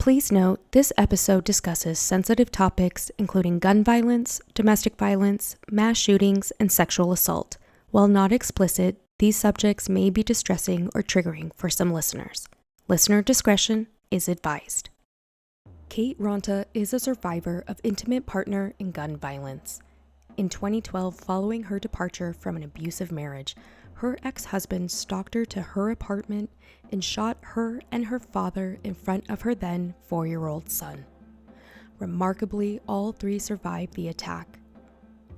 Please note, this episode discusses sensitive topics including gun violence, domestic violence, mass shootings, and sexual assault. While not explicit, these subjects may be distressing or triggering for some listeners. Listener discretion is advised. Kate Ranta is a survivor of intimate partner and gun violence. In 2012, following her departure from an abusive marriage, her ex-husband stalked her to her apartment and shot her and her father in front of her then 4-year-old son. Remarkably, all three survived the attack.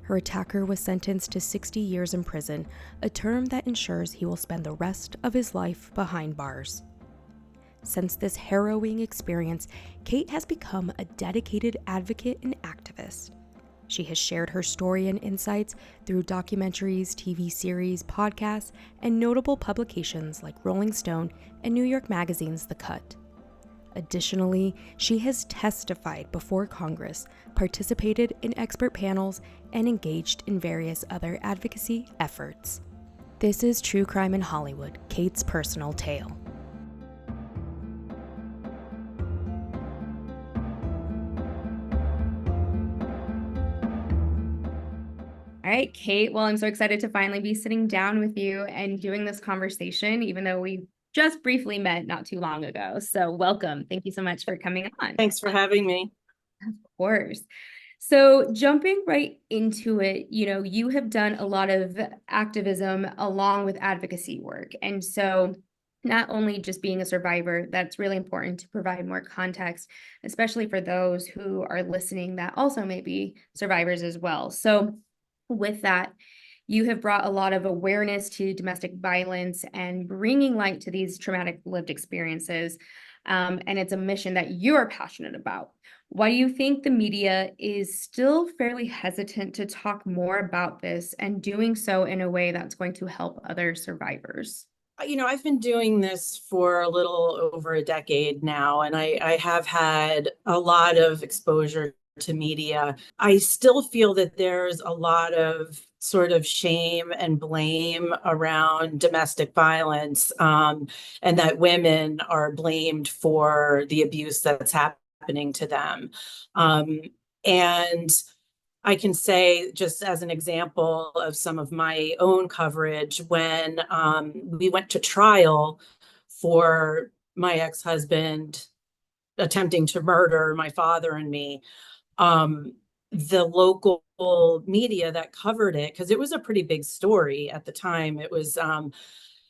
Her attacker was sentenced to 60 years in prison, a term that ensures he will spend the rest of his life behind bars. Since this harrowing experience, Kate has become a dedicated advocate and activist. She has shared her story and insights through documentaries, TV series, podcasts, and notable publications like Rolling Stone and New York Magazine's The Cut. Additionally, she has testified before Congress, participated in expert panels, and engaged in various other advocacy efforts. This is True Crime in Hollywood, Kate's personal tale. All right, Kate. Well, I'm so excited to finally be sitting down with you and doing this conversation, even though we just briefly met not too long ago. So welcome. Thank you so much for coming on. Thanks for having me. Of course. So jumping right into it, you have done a lot of activism along with advocacy work. And so not only just being a survivor, that's really important to provide more context, especially for those who are listening that also may be survivors as well. So with that, you have brought a lot of awareness to domestic violence and bringing light to these traumatic lived experiences. And it's a mission that you're passionate about. Why do you think the media is still fairly hesitant to talk more about this and doing so in a way that's going to help other survivors? I've been doing this for a little over a decade now, and I have had a lot of exposure to media. I still feel that there's a lot of sort of shame and blame around domestic violence, and that women are blamed for the abuse that's happening to them. And I can say, just as an example of some of my own coverage, when we went to trial for my ex-husband attempting to murder my father and me, the local media that covered it, because it was a pretty big story at the time. It was in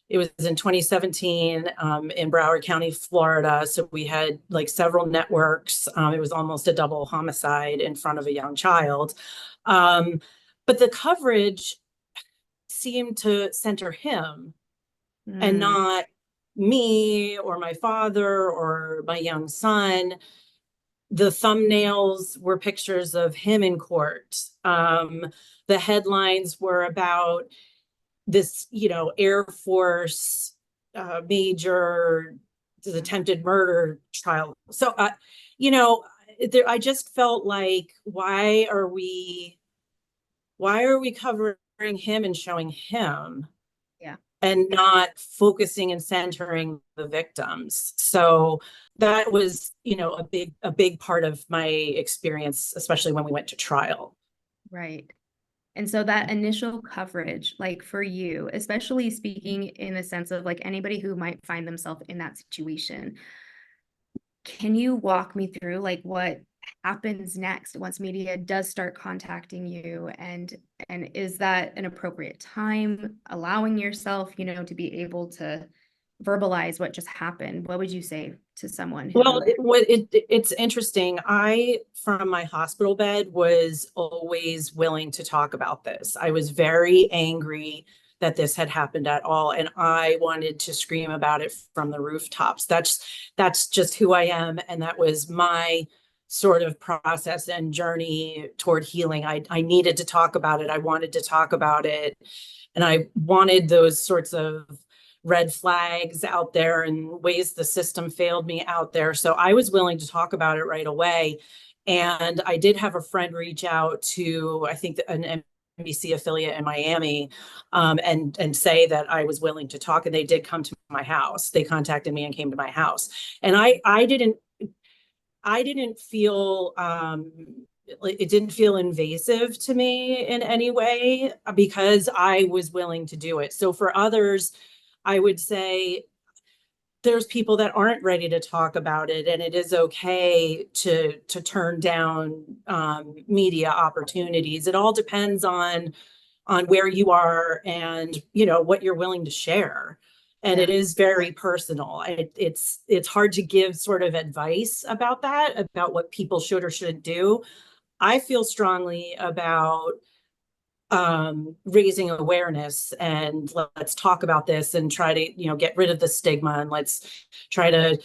2017 in Broward County, Florida. So we had like several networks. It was almost a double homicide in front of a young child. But the coverage seemed to center him and not me or my father or my young son. The thumbnails were pictures of him in court. The headlines were about this, Air Force major attempted murder trial. So, I just felt like, why are we covering him and showing him? Yeah. And not focusing and centering the victims. So that was, a big part of my experience, especially when we went to trial. Right. And so that initial coverage, like for you, especially speaking in the sense of like anybody who might find themselves in that situation, can you walk me through like what happens next once media does start contacting you, and is that an appropriate time, allowing yourself, to be able to verbalize what just happened? What would you say to someone who... Well, it's interesting. I, from my hospital bed, was always willing to talk about this. I was very angry that this had happened at all, and I wanted to scream about it from the rooftops. That's just who I am, and that was my sort of process and journey toward healing. I needed to talk about it. I wanted to talk about it, and I wanted those sorts of red flags out there and ways the system failed me out there. So I was willing to talk about it right away. And I did have a friend reach out to, I think, an NBC affiliate in Miami, and say that I was willing to talk. And they did come to my house. They contacted me and came to my house. And I didn't I didn't feel it didn't feel invasive to me in any way because I was willing to do it. So for others, I would say there's people that aren't ready to talk about it, and it is okay to turn down media opportunities. It all depends on where you are and what you're willing to share. And Yeah. it is very personal. It's hard to give sort of advice about that, about what people should or shouldn't do. I feel strongly about raising awareness, and let's talk about this and try to get rid of the stigma, and let's try to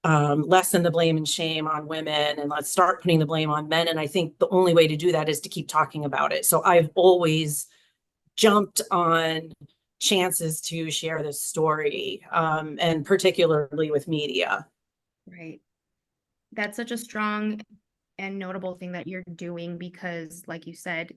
lessen the blame and shame on women, and let's start putting the blame on men. And I think the only way to do that is to keep talking about it. So I've always jumped on chances to share this story, and particularly with media. Right. That's such a strong and notable thing that you're doing because, like you said,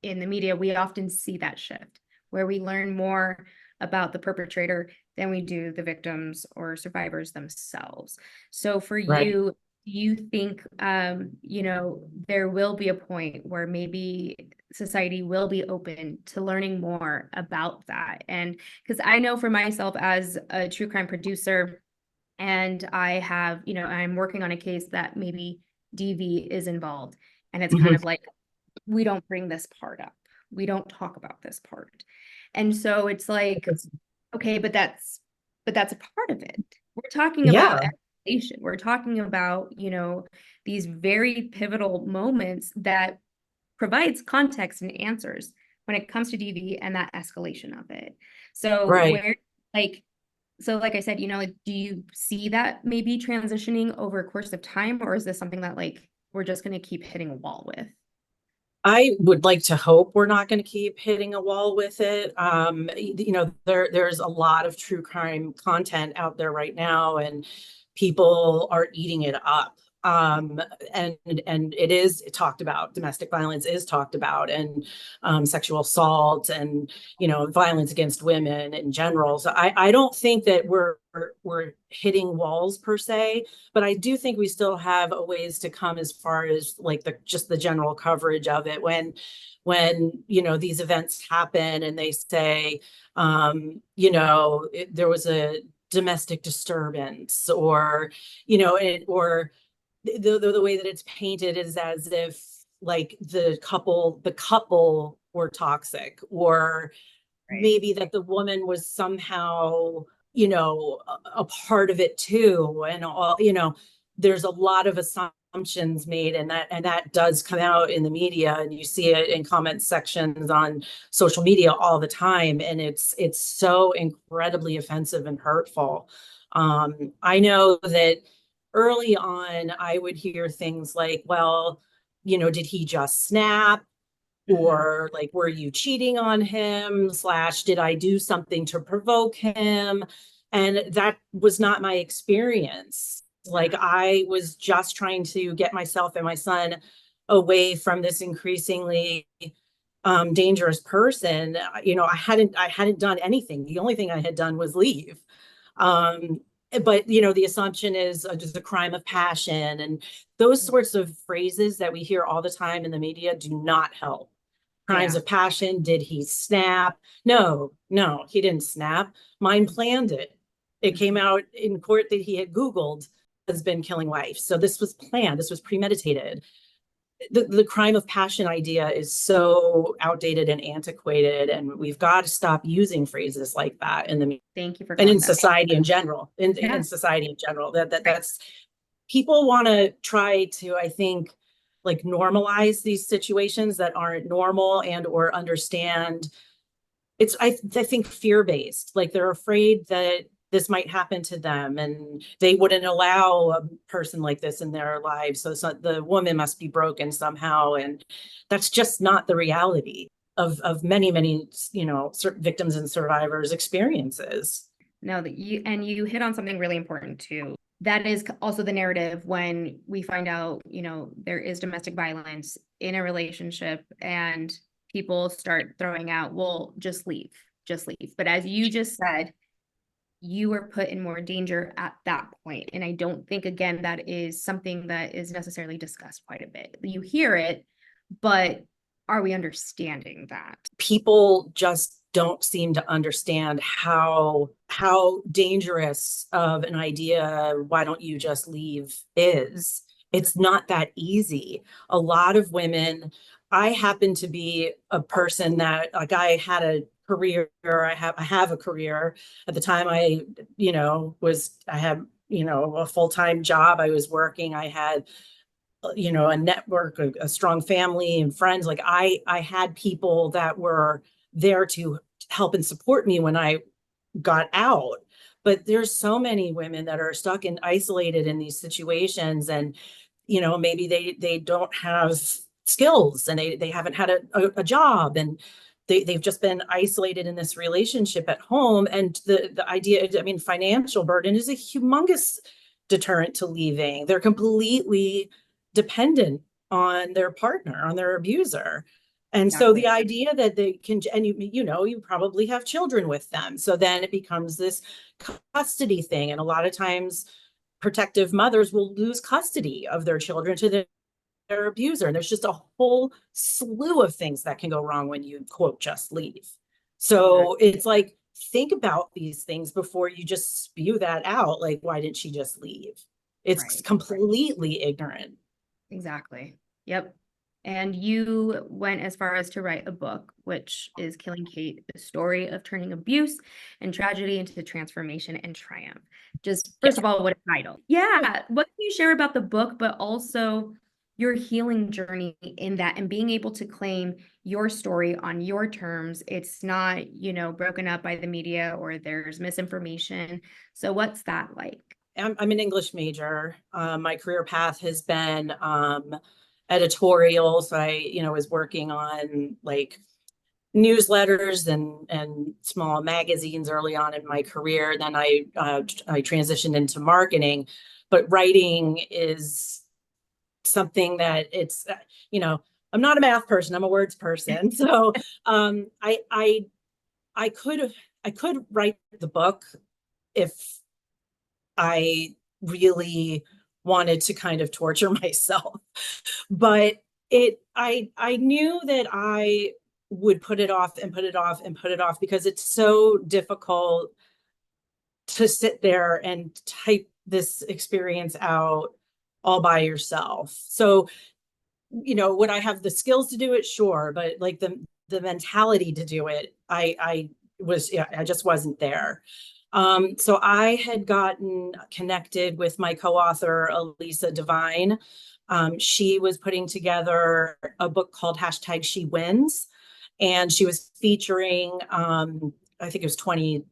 in the media, we often see that shift where we learn more about the perpetrator than we do the victims or survivors themselves. So for Right. you, do you think, there will be a point where maybe society will be open to learning more about that? And because I know for myself as a true crime producer, and I have, I'm working on a case that maybe DV is involved. And it's kind Mhm. of like, we don't bring this part up. We don't talk about this part. And so it's like, okay, but that's a part of it. We're talking about Yeah. escalation. We're talking about, these very pivotal moments that provides context and answers when it comes to DV and that escalation of it. So Right. where like so like I said, like, do you see that maybe transitioning over a course of time, or is this something that like we're just going to keep hitting a wall with? I would like to hope we're not going to keep hitting a wall with it. There's a lot of true crime content out there right now, and people are eating it up. Um, and it is talked about. Domestic violence is talked about, and sexual assault, and violence against women in general. So I don't think that we're hitting walls per se, but I do think we still have a ways to come as far as like the general coverage of it. When these events happen and they say there was a domestic disturbance, or or the way that it's painted is as if like the couple were toxic, or Right. maybe that the woman was somehow a part of it too, and all there's a lot of assumptions made, and that does come out in the media, and you see it in comment sections on social media all the time, and it's so incredibly offensive and hurtful. I know that early on I would hear things like, well, did he just snap, Mhm. or like, were you cheating on him, slash did I do something to provoke him? And that was not my experience. Like, Yeah. I was just trying to get myself and my son away from this increasingly dangerous person. I hadn't done anything. The only thing I had done was leave. um but the assumption is just a crime of passion, and those sorts of phrases that we hear all the time in the media do not help. Crimes Yeah. of passion. Did he snap? No, no, he didn't snap. Mine planned it. It came Mhm. out in court that he had Googled husband killing wife. So this was planned. This was premeditated. The crime of passion idea is so outdated and antiquated, and we've got to stop using phrases like that in the Thank you for and in calling that. society in general. In Yeah. society in general, that Right. that's people want to try to, I think, like, normalize these situations that aren't normal, and or understand it's I think fear-based, like they're afraid that this might happen to them, and they wouldn't allow a person like this in their lives, so the woman must be broken somehow, and that's just not the reality of many victims and survivors experiences. No, that you hit on something really important too. That is also the narrative when we find out, there is domestic violence in a relationship and people start throwing out, well, just leave, just leave. But as you just said, you were put in more danger at that point. And I don't think, again, that is something that is necessarily discussed quite a bit. You hear it, but are we understanding that? People just don't seem to understand how dangerous of an idea "why don't you just leave" is. It's not that easy. A lot of women, I happen to be a person that, like, I had a career, I have a career. At the time I had a full-time job. I was working. I had a network, a strong family and friends. Like, I had people that were there to help and support me when I got out. But there's so many women that are stuck and isolated in these situations, and maybe they don't have skills, and they haven't had a job, and they've just been isolated in this relationship at home. And the idea, I mean, financial burden is a humongous deterrent to leaving. They're completely dependent on their partner, on their abuser. And so Exactly. the idea that they can, and you probably have children with them. So then it becomes this custody thing. And a lot of times protective mothers will lose custody of their children to their abuser. And there's just a whole slew of things that can go wrong when you, quote, just leave. So Exactly. it's like, think about these things before you just spew that out. Like, why didn't she just leave? It's Right. completely ignorant. Exactly. Yep. And you went as far as to write a book, which is Killing Kate, the story of turning abuse and tragedy into transformation and triumph. Just Yeah. first of all, what a title. Yeah. What can you share about the book, but also your healing journey in that and being able to claim your story on your terms? It's not, broken up by the media or there's misinformation. So what's that like? I'm an English major. My career path has been editorial. So I was working on, like, newsletters and small magazines early on in my career. Then I transitioned into marketing, but writing is something that you know, I'm not a math person. I'm a words person. So um, I I I could write the book if I really wanted to kind of torture myself. But I knew that I would put it off and put it off and put it off because it's so difficult to sit there and type this experience out all by yourself. So, would I have the skills to do it? Sure, but like the mentality to do it, I just wasn't there. So I had gotten connected with my co-author, Elisa Devine. She was putting together a book called #SheWins, and she was featuring, I think it was 20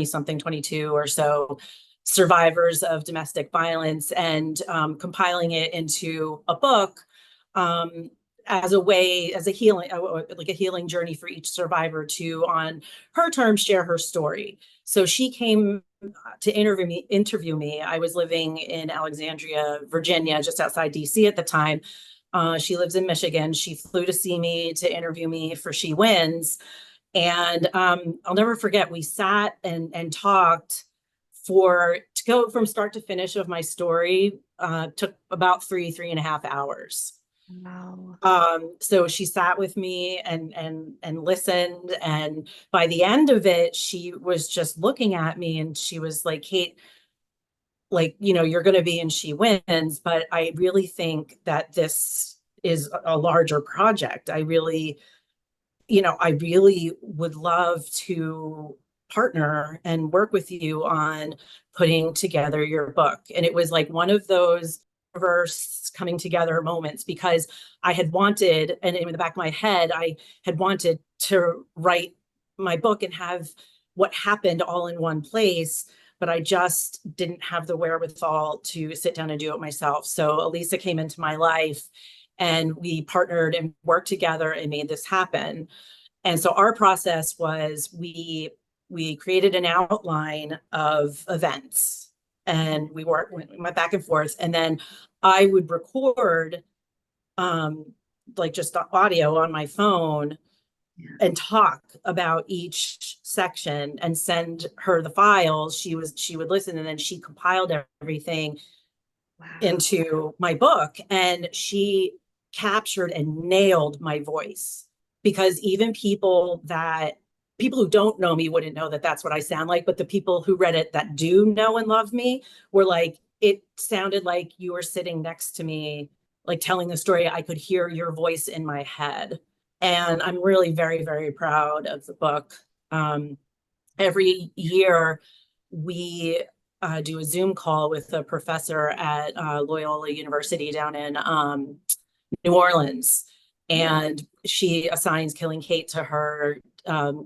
something, 22 or so survivors of domestic violence, and compiling it into a book, um, as a way, as a healing, like a healing journey for each survivor to, on her terms, share her story. So she came to interview me. I was living in Alexandria, Virginia, just outside DC at the time. She lives in Michigan. She flew to see me, to interview me for She Wins. And I'll never forget, we sat and talked to go from start to finish of my story, took about 3.5 hours. Wow. So she sat with me and listened, and by the end of it, she was just looking at me and she was like, "Kate, like, you're going to be in She Wins, but I really think that this is a larger project. I really would love to partner and work with you on putting together your book." And it was like one of those reverse coming together moments, because I had wanted, and in the back of my head, I had wanted to write my book and have what happened all in one place, but I just didn't have the wherewithal to sit down and do it myself. So Elisa came into my life, and we partnered and worked together and made this happen. And so our process was, we created an outline of events, and we went back and forth, and then I would record, like, just audio on my phone, and talk about each section and send her the files. She would listen, and then she compiled everything Wow. into my book, and she captured and nailed my voice, because even people who don't know me wouldn't know that that's what I sound like, but the people who read it that do know and love me were like, it sounded like you were sitting next to me, like telling the story. I could hear your voice in my head. And I'm really very, very proud of the book. um, every year we do a Zoom call with a professor at Loyola University down in New Orleans. And she assigns Killing Kate to her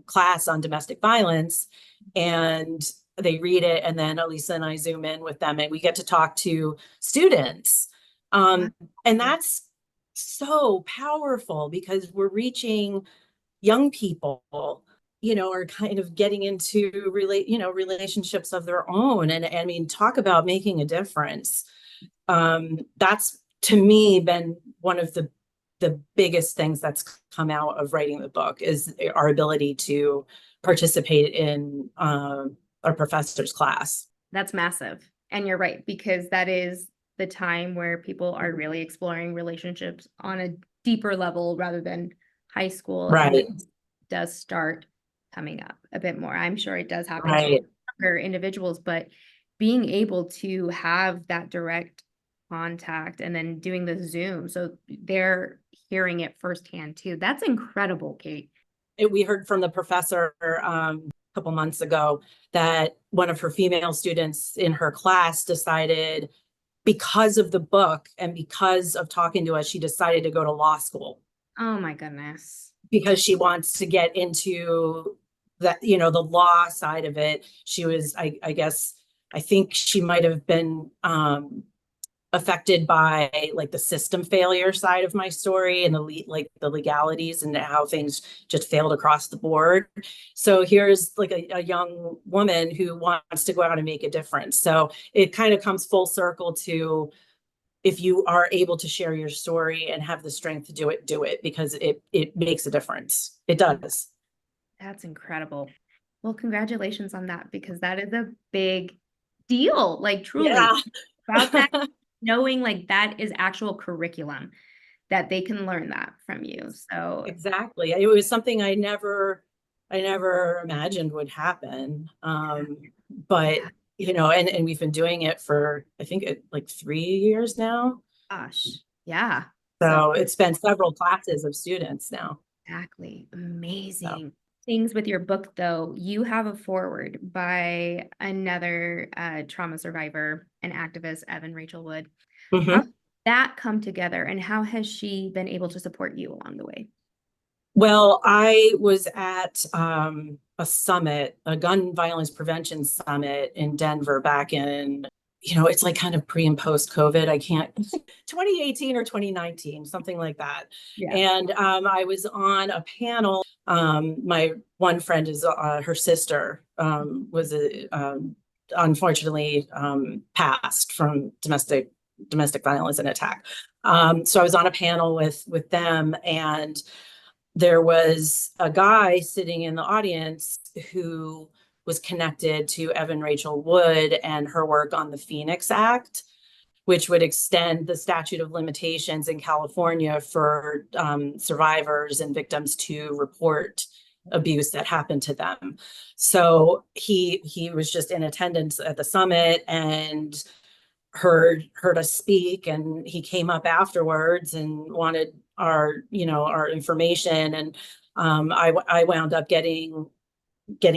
class on domestic violence. And they read it, and then Elisa and I Zoom in with them, and we get to talk to students. And that's so powerful, because we're reaching young people, are kind of getting into relationships of their own. And I mean, talk about making a difference. That's, to me, been one of the biggest things that's come out of writing the book, is our ability to participate in our professor's class. That's massive. And you're right, because that is the time where people are really exploring relationships on a deeper level rather than high school. And Right. it does start coming up a bit more. I'm sure it does happen to Right. younger individuals, but being able to have that direct contact and then doing the Zoom, so they're hearing it firsthand too. That's incredible, Kate. We heard from the professor a couple months ago that one of her female students in her class decided, because of the book and because of talking to us, she decided to go to law school, Oh my goodness. because she wants to get into that, the law side of it. She was, I guess, I think she might have been affected by like the system failure side of my story, and the legalities and how things just failed across the board. So here's like a young woman who wants to go out and make a difference. So it kind of comes full circle to, if you are able to share your story and have the strength to do it, because it makes a difference. It does. That's incredible. Well, congratulations on that, because that is a big deal. Like, truly, Yeah. about that, knowing like that is actual curriculum, that they can learn that from you. So, Exactly. It was something I never imagined would happen. But yeah, and we've been doing it for, I think, like 3 years now. gosh, yeah. So, So it's been several classes of students now. exactly. So. Amazing. Things with your book, though, you have a foreword by another trauma survivor and activist, Evan Rachel Wood. How Mhm. did that come together, and how has she been able to support you along the way? Well, I was at a summit, a gun violence prevention summit in Denver back in, it's like kind of pre and post COVID. I can't, 2018 or 2019, something like that. Yeah. And I was on a panel. My one friend is her sister was unfortunately passed from domestic violence and attack. So I was on a panel with them, and there was a guy sitting in the audience who was connected to Evan Rachel Wood and her work on the Phoenix Act, which would extend the statute of limitations in California for survivors and victims to report abuse that happened to them. So he was just in attendance at the summit and heard us speak, and he came up afterwards and wanted our information. And I wound up getting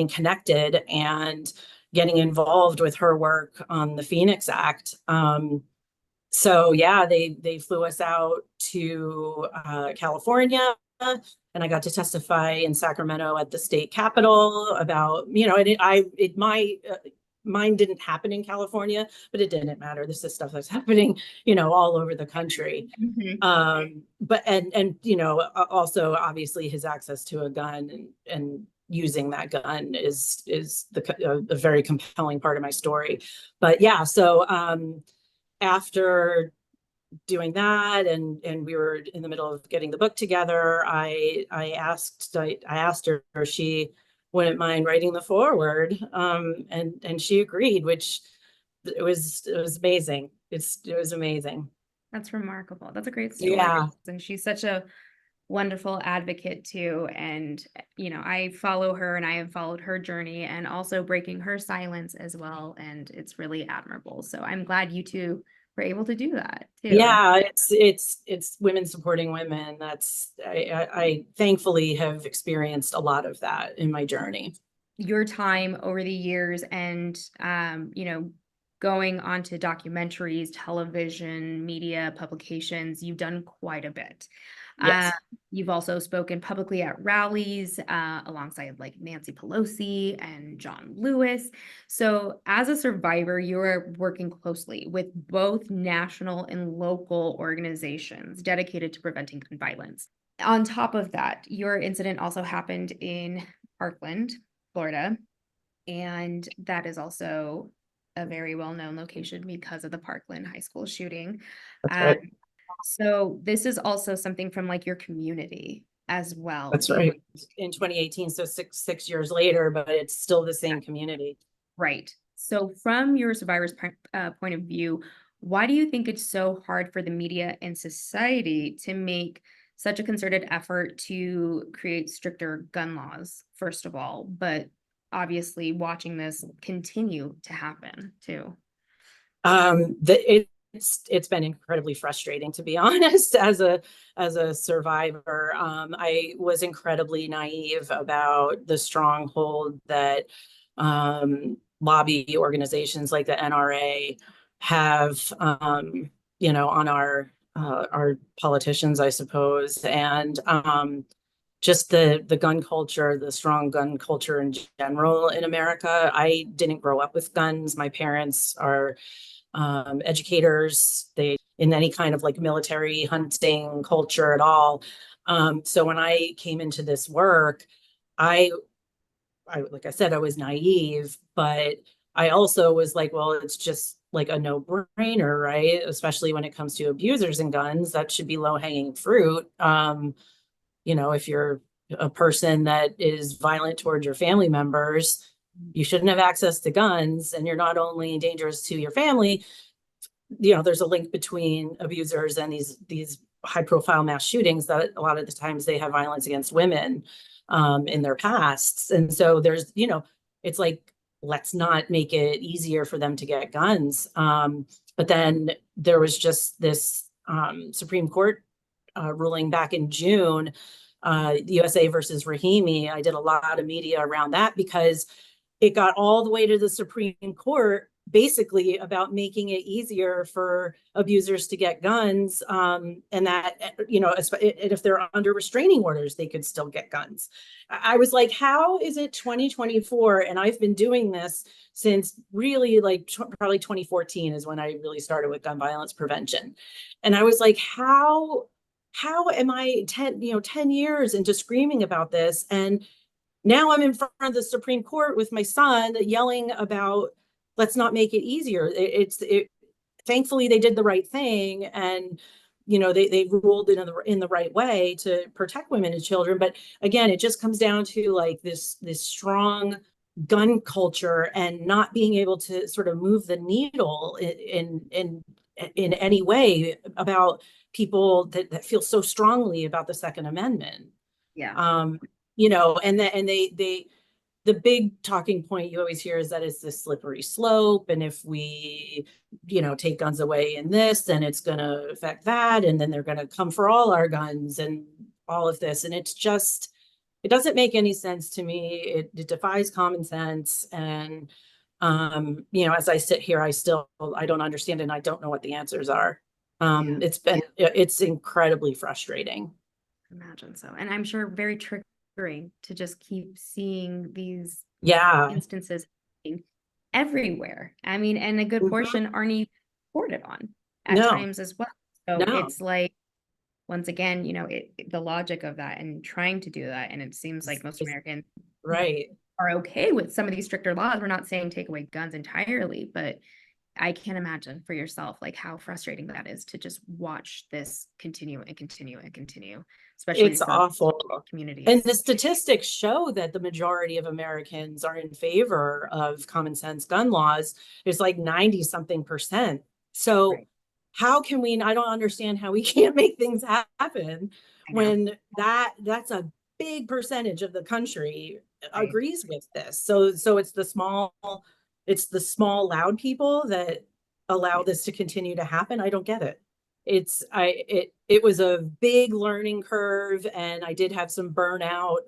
connected and getting involved with her work on the Phoenix Act. So yeah, they flew us out to California, and I got to testify in Sacramento at the state capitol about, mine didn't happen in California, but it didn't matter. This is stuff that's happening, all over the country. Mhm. But also obviously his access to a gun and using that gun is a very compelling part of my story. But yeah, so after doing that, and we were in the middle of getting the book together, I asked her if she wouldn't mind writing the foreword, and she agreed, which it was amazing. It was amazing. That's remarkable. That's a great story. Yeah. And she's such a wonderful advocate too. And, I follow her and I have followed her journey and also breaking her silence as well. And it's really admirable. So I'm glad you two were able to do that too. Yeah, it's women supporting women. I thankfully have experienced a lot of that in my journey. Your time over the years and, going on to documentaries, television, media, publications, you've done quite a bit. Uh, Yes, you've also spoken publicly at rallies alongside like Nancy Pelosi and John Lewis. So, as a survivor, you are working closely with both national and local organizations dedicated to preventing gun violence. On top of that, your incident also happened in Parkland, Florida, and that is also a very well-known location because of the Parkland High School shooting. that's Um, right. so this is also something from like your community as well. That's right. In 2018, so six years later, but it's still the same community. Right. So from your survivor's point of view, why do you think it's so hard for the media and society to make such a concerted effort to create stricter gun laws, first of all, but obviously watching this continue to happen too? It's been incredibly frustrating, to be honest, as a survivor. I was incredibly naive about the stronghold that lobby organizations like the NRA have, on our politicians, I suppose, and just the gun culture, the strong gun culture in general in America. I didn't grow up with guns. My parents are educators, they in any kind of like military hunting culture at all. So when I came into this work, I, I like I said, I was naive, but I also was like, well, it's just like a no-brainer, right? Especially when it comes to abusers and guns, that should be low-hanging fruit. If you're a person that is violent towards your family members, you shouldn't have access to guns, and you're not only dangerous to your family, there's a link between abusers and these high profile mass shootings, that a lot of the times they have violence against women in their pasts. And so it's like, let's not make it easier for them to get guns. But then there was just this Supreme Court ruling back in June, USA versus Rahimi. I did a lot of media around that because it got all the way to the Supreme Court, basically about making it easier for abusers to get guns, and that, if they're under restraining orders, they could still get guns. I was like, how is it 2024 and I've been doing this since really like probably 2014 is when I really started with gun violence prevention. And I was like, how am I 10 years into screaming about this, and now I'm in front of the Supreme Court with my son yelling about, let's not make it easier. Thankfully they did the right thing, and they ruled in the right way to protect women and children. But again, it just comes down to like this strong gun culture and not being able to sort of move the needle in any way about people that feel so strongly about the Second Amendment. Yeah. um and the big talking point you always hear is that it's this slippery slope, and if we take guns away in this, then it's going to affect that, and then they're going to come for all our guns and all of this. And it doesn't make any sense to me. It defies common sense. And as I sit here, I don't understand, and I don't know what the answers are. Yeah. It's incredibly frustrating. Imagine so. And I'm sure very triggering to just keep seeing these Yeah. instances everywhere. I mean, and a good Mhm. portion aren't even reported on at No, times as well. So no. it's like, once again, the logic of that and trying to do that. And it seems like most Americans Right. are okay with some of these stricter laws. We're not saying take away guns entirely, but I can't imagine for yourself like how frustrating that is to just watch this continue and continue and continue, especially It's for awful. And communities. the statistics show that the majority of Americans are in favor of common sense gun laws. It's like 90 something percent. So Right. how can we, I don't understand how we can't make things happen I know. when that's a big percentage of the country Right. agrees with this. So it's the small loud people that allow Yeah. this to continue to happen. I don't get it. It was a big learning curve, and I did have some burnout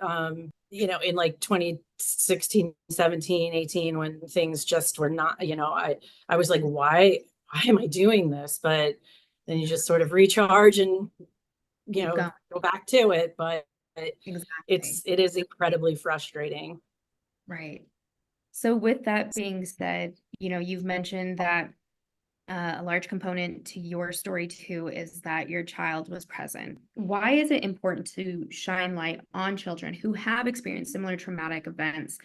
in like 2016, 17, 18, when things just were not, I was like, why am I doing this? But then you just sort of recharge and Keep going. go back to it. But Exactly. it is incredibly frustrating. Right. So with that being said, you've mentioned that a large component to your story too is that your child was present. Why is it important to shine light on children who have experienced similar traumatic events?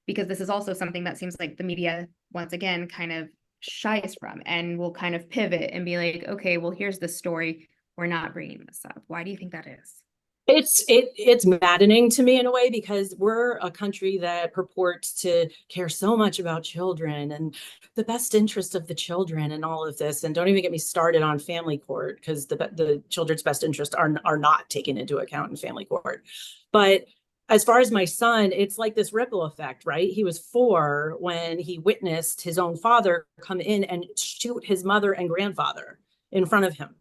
Because this is also something that seems like the media, once again, kind of shies from and will kind of pivot and be like, okay, well, here's the story. We're not bringing this up. Why do you think that is? It's maddening to me in a way, because we're a country that purports to care so much about children and the best interest of the children and all of this. And don't even get me started on family court, because the children's best interests are not taken into account in family court. But as far as my son, it's like this ripple effect, right? He was 4 when he witnessed his own father come in and shoot his mother and grandfather in front of him.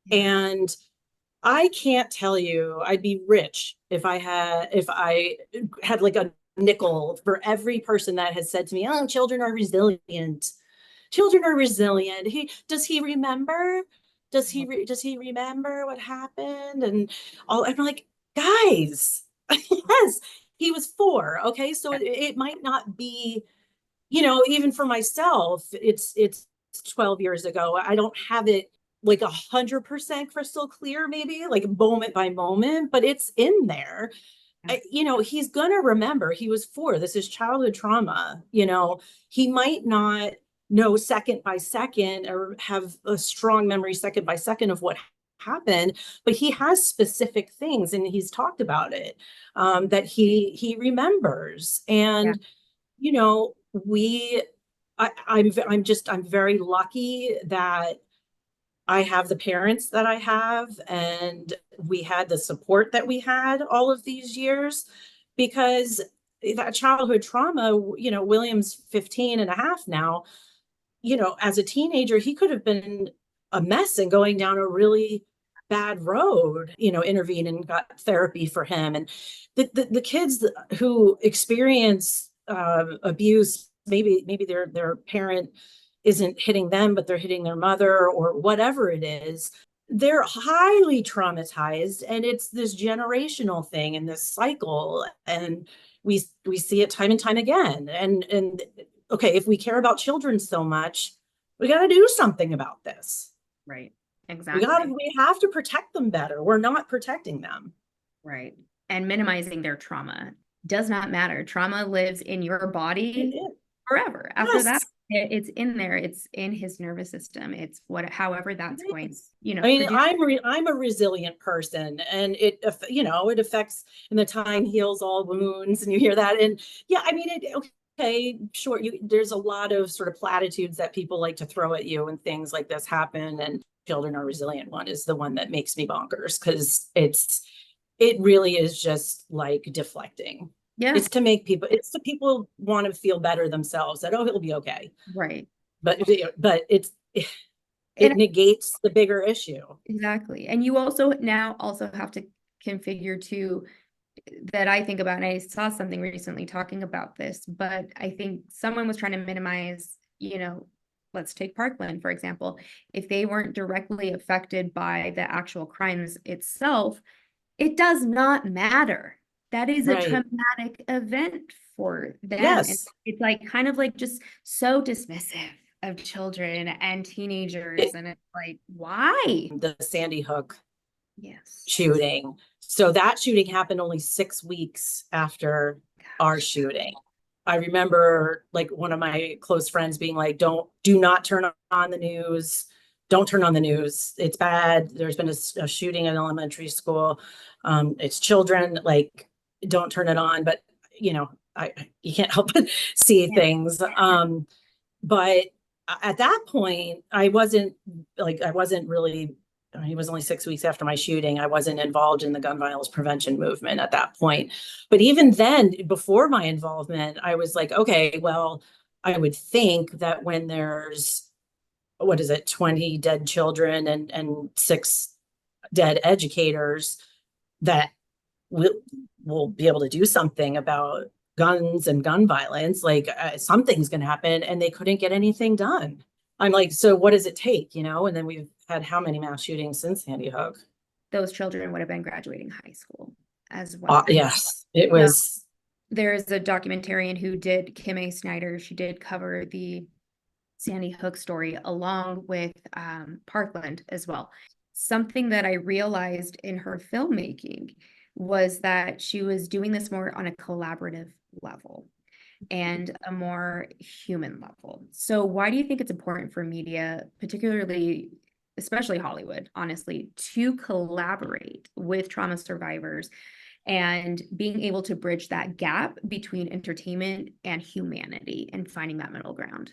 Yeah. And I can't tell you, I'd be rich if I had like a nickel for every person that has said to me, "Oh, children are resilient. Children are resilient." He remember? Does he remember what happened? And all I'm like, guys, yes, he was 4. Okay, so it might not be, even for myself, it's 12 years ago. I don't have it like 100% crystal clear, maybe like moment by moment, but it's in there. He's gonna remember. He was 4. This is childhood trauma. He might not know second by second or have a strong memory second by second of what happened, but he has specific things, and he's talked about it, that he remembers. Yeah. And we I'm very lucky that I have the parents that I have, and we had the support that we had all of these years, because that childhood trauma, William's 15 and a half now. As a teenager, he could have been a mess and going down a really bad road. Intervene and got therapy for him. And the kids who experience abuse, maybe their parent isn't hitting them, but they're hitting their mother or whatever it is. They're highly traumatized, and it's this generational thing and this cycle. And we see it time and time again. And okay, if we care about children so much, we got to do something about this. Right. Exactly. We have to protect them better. We're not protecting them. Right. And minimizing their trauma does not matter. Trauma lives in your body forever. After that, Yes. it's in there. It's in his nervous system. It's however that's going, I mean, produce. I'm a resilient person, and it affects, and the time heals all wounds, and you hear that. And yeah, I mean, okay, sure. There's a lot of sort of platitudes that people like to throw at you when things like this happen, and children are resilient one is the one that makes me bonkers, because it really is just like deflecting. Yeah. It's to people want to feel better themselves, that, oh, he'll be okay. Right. But it And negates the bigger issue. exactly. And you also now also have to configure too that I think about, and I saw something recently talking about this, but I think someone was trying to minimize, let's take Parkland, for example. If they weren't directly affected by the actual crimes itself, it does not matter. That is a Right. traumatic event for them. And Yes. it's like kind of like just so dismissive of children and teenagers. It, And it's like, why? the Sandy Hook Yes. shooting. So that shooting happened only 6 weeks after our Gosh. shooting. I remember like one of my close friends being like, do not turn on the news. Don't turn on the news. It's bad. There's been a shooting in elementary school. It's children, like, don't turn it on. But you know, you can't help but see Yeah. things. But at that point, I wasn't really, I mean, it was only 6 weeks after my shooting. I wasn't involved in the gun violence prevention movement at that point. But even then, before my involvement, I was like, okay, well, I would think that when there's, what is it, 20 dead children and six dead educators, that we'll, we'll be able to do something about guns and gun violence. Like something's going to happen, and they couldn't get anything done. I'm like, so what does it take, you know? And then we've had how many mass shootings since Sandy Hook? Those children would have been graduating high school as well. Yes, it So was. there's a documentarian who did, Kim A. Snyder. She did cover the Sandy Hook story along with Parkland as well. Something that I realized in her filmmaking was that she was doing this more on a collaborative level and a more human level. So why do you think it's important for media, particularly, especially Hollywood, honestly, to collaborate with trauma survivors and being able to bridge that gap between entertainment and humanity and finding that middle ground?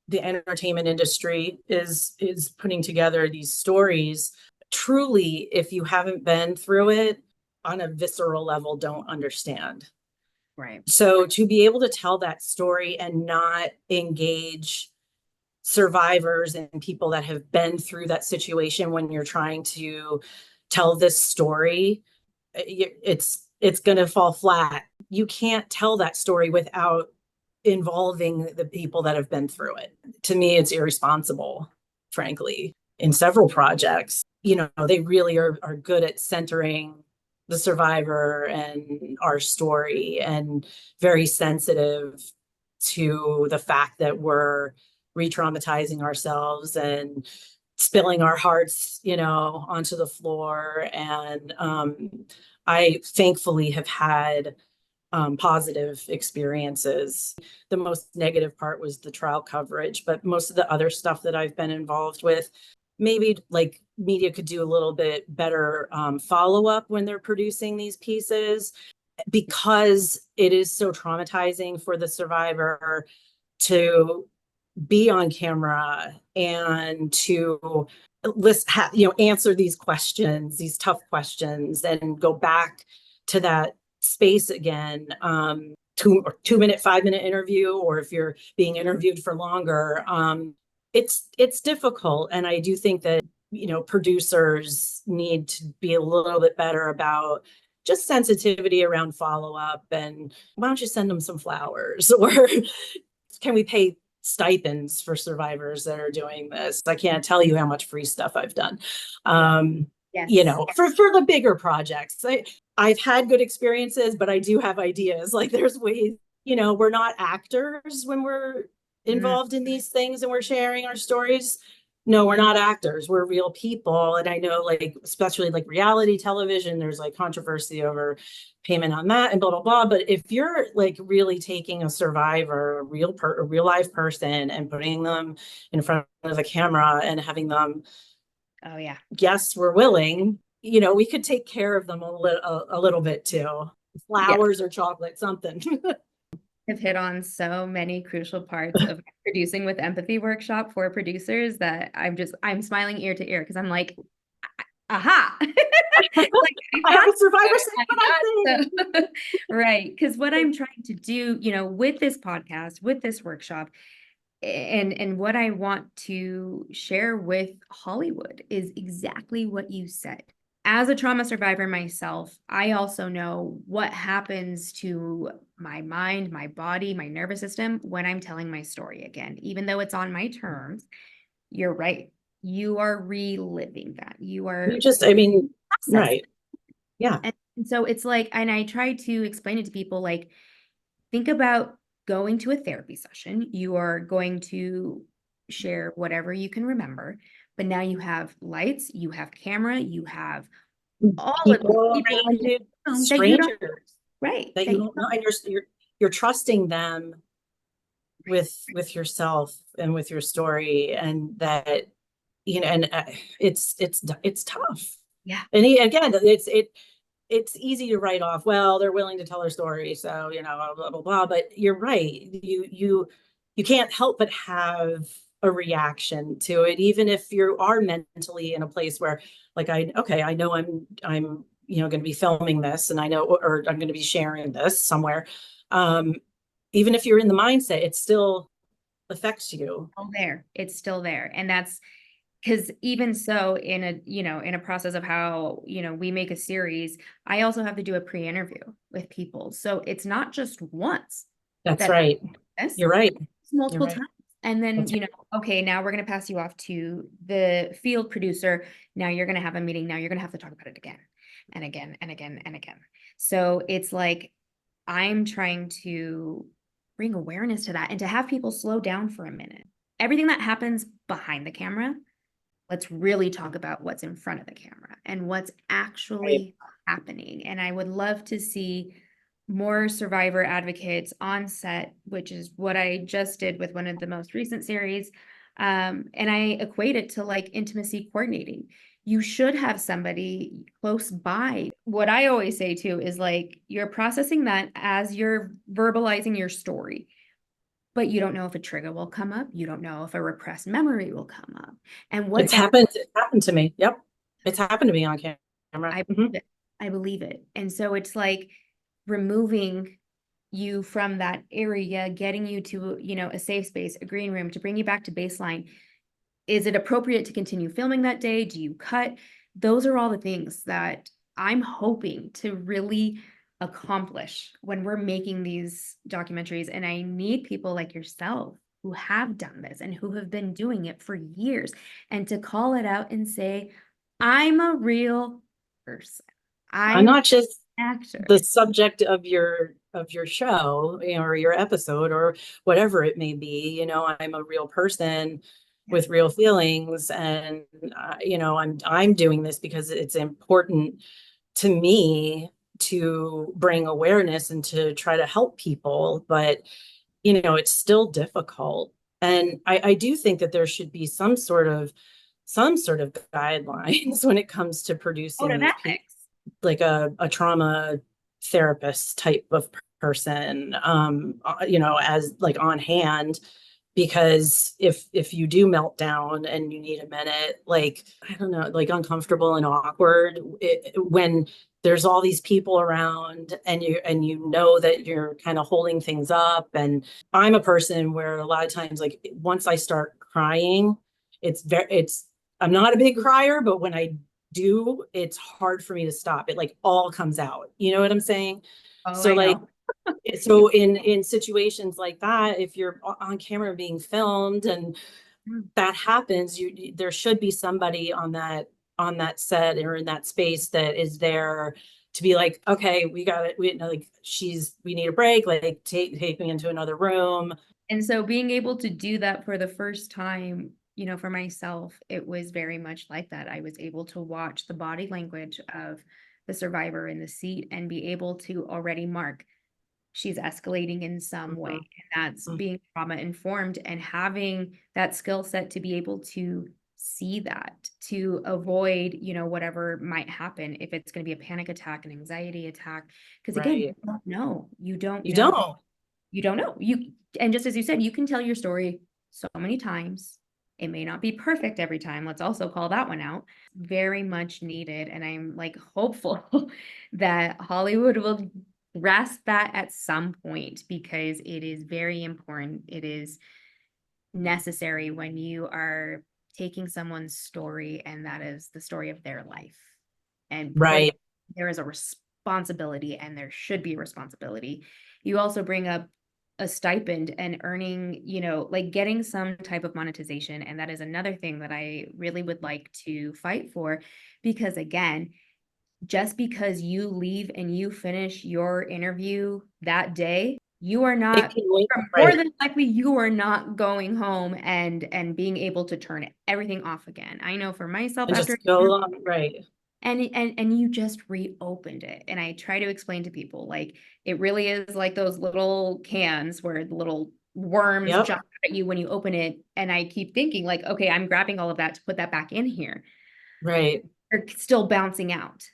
The entertainment industry is putting together these stories. Truly, if you haven't been through it on a visceral level, don't understand. Right. So to be able to tell that story and not engage survivors and people that have been through that situation when you're trying to tell this story, it's going to fall flat. You can't tell that story without involving the people that have been through it. To me, it's irresponsible, frankly. In several projects, you know, they really are good at centering the survivor and our story, and very sensitive to the fact that we're re-traumatizing ourselves and spilling our hearts, you know, onto the floor. And I thankfully have had positive experiences. The most negative part was the trial coverage, but most of the other stuff that I've been involved with, maybe like media could do a little bit better follow up when they're producing these pieces, because it is so traumatizing for the survivor to be on camera and to answer these questions, these tough questions, and go back to that space again. 2 minute, 5 minute interview, or if you're being interviewed for longer, it's difficult. And I do think that, you know, producers need to be a little bit better about just sensitivity around follow-up. And why don't you send them some flowers, or can we pay stipends for survivors that are doing this? I can't tell you how much free stuff I've done. Yes. You know, for the bigger projects. I've had good experiences, but I do have ideas. Like there's ways, you know, we're not actors when we're involved in these things and we're sharing our stories. No, we're not actors. We're real people. And I know, like, especially like reality television, there's like controversy over payment on that and blah, blah, blah. But if you're like really taking a survivor, a real life person, and putting them in front of the camera and having them, Oh yeah. yes, we're willing, you know, we could take care of them a little bit too. Flowers or chocolate, something. Have hit on so many crucial parts of producing with empathy workshop for producers that I'm smiling ear to ear, because I'm like, aha. Like, I have a survivor saying what I'm saying. Right. Because what I'm trying to do, you know, with this podcast, with this workshop, and what I want to share with Hollywood is exactly what you said. As a trauma survivor myself, I also know what happens to my mind, my body, my nervous system when I'm telling my story again. Even though it's on my terms, you're right. You are reliving that. I mean, right. Yeah. And so it's like, and I try to explain it to people, like, think about going to a therapy session. You are going to share whatever you can remember, but now you have lights, you have camera, you have all of People these people around you, that you strangers don't, right, that you don't know, and you're you're trusting them with yourself and with your story, and that, and it's tough. Yeah. And again, it's easy to write off, well, they're willing to tell their story, so blah blah blah blah. But you're right, you can't help but have a reaction to it, even if you are mentally in a place where, like, I know I'm going to be filming this, and I know, or I'm going to be sharing this somewhere. Even if you're in the mindset, it still affects you. It's still there. And that's because even so, in a process of how, we make a series, I also have to do a pre-interview with people. So it's not just once. That's right. You're right. It's multiple times. And then, That's okay, now we're going to pass you off to the field producer. Now you're going to have a meeting. Now you're going to have to talk about it again and again and again and again. So it's like, I'm trying to bring awareness to that and to have people slow down for a minute. Everything that happens behind the camera, let's really talk about what's in front of the camera and what's actually happening. And I would love to see more survivor advocates on set, which is what I just did with one of the most recent series. And I equate it to like intimacy coordinating. You should have somebody close by. What I always say too is like, you're processing that as you're verbalizing your story, but you don't know if a trigger will come up. You don't know if a repressed memory will come up. And what It's happened to me. Yep. It's happened to me on camera. I believe it. And so it's like removing you from that area, getting you to, a safe space, a green room to bring you back to baseline. Is it appropriate to continue filming that day? Do you cut? Those are all the things that I'm hoping to really accomplish when we're making these documentaries. And I need people like yourself who have done this and who have been doing it for years, and to call it out and say, I'm a real person. I'm not just actor. The subject of your show, or your episode, or whatever it may be. I'm a real person with real feelings, and I'm doing this because it's important to me to bring awareness and to try to help people. But it's still difficult, and I do think that there should be some sort of guidelines when it comes to producing these people, like a trauma therapist type of person, as like on hand. Because if you do melt down and you need a minute, like, I don't know, like uncomfortable and awkward, when there's all these people around, and you know that you're kind of holding things up. And I'm a person where a lot of times, like, once I start crying, I'm not a big crier, but when I do, it's hard for me to stop. It like all comes out. You know what I'm saying? So like, so in situations like that, if you're on camera being filmed and that happens, there should be somebody on that set or in that space that is there to be like, okay, we got it. We need a break. Like, take me into another room. And so being able to do that for the first time, for myself, it was very much like that. I was able to watch the body language of the survivor in the seat and be able to already mark, she's escalating in some way. And that's being trauma informed and having that skill set to be able to see that, to avoid, whatever might happen, if it's going to be a panic attack, an anxiety attack. Because again, you don't know. You don't know. And just as you said, you can tell your story so many times. It may not be perfect every time. Let's also call that one out. Very much needed. And I'm like hopeful that Hollywood will grasp that at some point, because it is very important. It is necessary when you are taking someone's story and that is the story of their life. And there is a responsibility, and there should be a responsibility. You also bring up a stipend and earning, like getting some type of monetization. And that is another thing that I really would like to fight for, because again, just because you leave and you finish your interview that day, you are not, more than likely, you are not going home and being able to turn everything off again. I know for myself, after just go on, And you just reopened it. And I try to explain to people, like, it really is like those little cans where the little worms Yep. jump at you when you open it. And I keep thinking, like, okay, I'm grabbing all of that to put that back in here. Right. They're still bouncing out.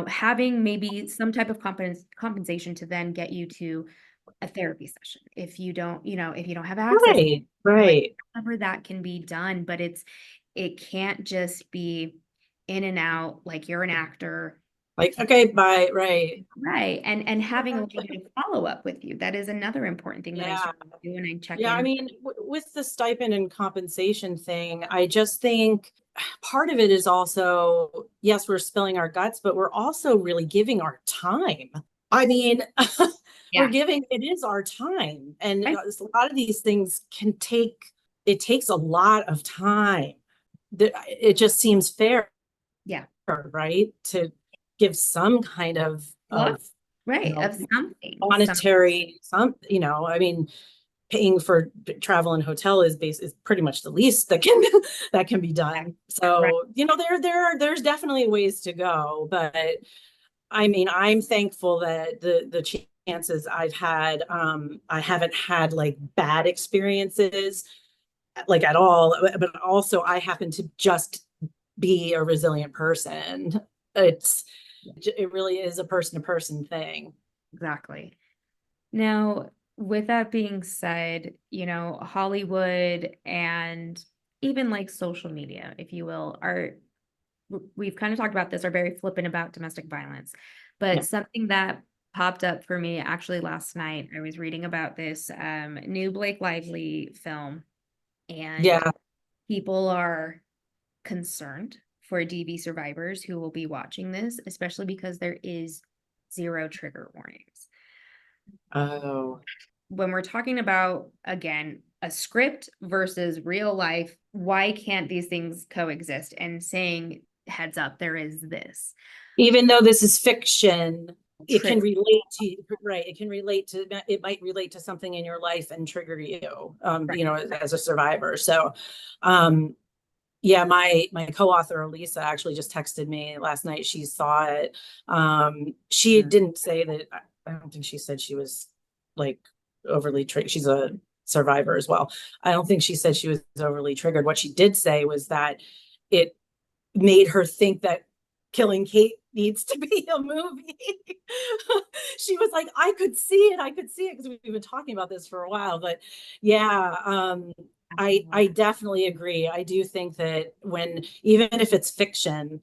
Having maybe some type of compensation to then get you to a therapy session if you don't, if you don't have access, Right. or like Right. however that can be done. But it can't just be in and out like you're an actor. Like, okay, bye. Right. Right. And having a little bit of follow-up with you. That is another important thing that I Yeah. do, and I check Yeah, I in. mean, with the stipend and compensation thing, I just think part of it is also, yes, we're spilling our guts, but we're also really giving our time. I mean, we're Yeah. giving, it is our time. And Right. a lot of these things it takes a lot of time. It just seems fair, Yeah. right? To give some kind Look, you right. know, Of something. monetary, I mean, paying for travel and hotel is pretty much the least that can that can be done. Right. So, there's definitely ways to go, but I mean, I'm thankful that the chances I've had, I haven't had like bad experiences like at all, but also I happen to just be a resilient person. It's it really is a person to person thing. Exactly. Now, with that being said, Hollywood and even like social media, if you will, we've kind of talked about this, are very flippant about domestic violence. But Yeah. something that popped up for me actually last night, I was reading about this new Blake Lively film, and Yeah. people are concerned for DV survivors who will be watching this, especially because there is zero trigger warnings. Oh. When we're talking about, again, a script versus real life, why can't these things coexist? And saying, heads up, there is this. Even though this is fiction, it can Trigger. relate to, right, it might relate to something in your life and trigger you, Right. as a survivor. So yeah, my co-author Elisa actually just texted me last night. She saw it. She didn't say that. I don't think she said she was like overly triggered. She's a survivor as well. I don't think she said she was overly triggered. What she did say was that it made her think that Killing Kate needs to be a movie. She was like, I could see it because we've been talking about this for a while. But yeah, I definitely agree. I do think that when, even if it's fiction,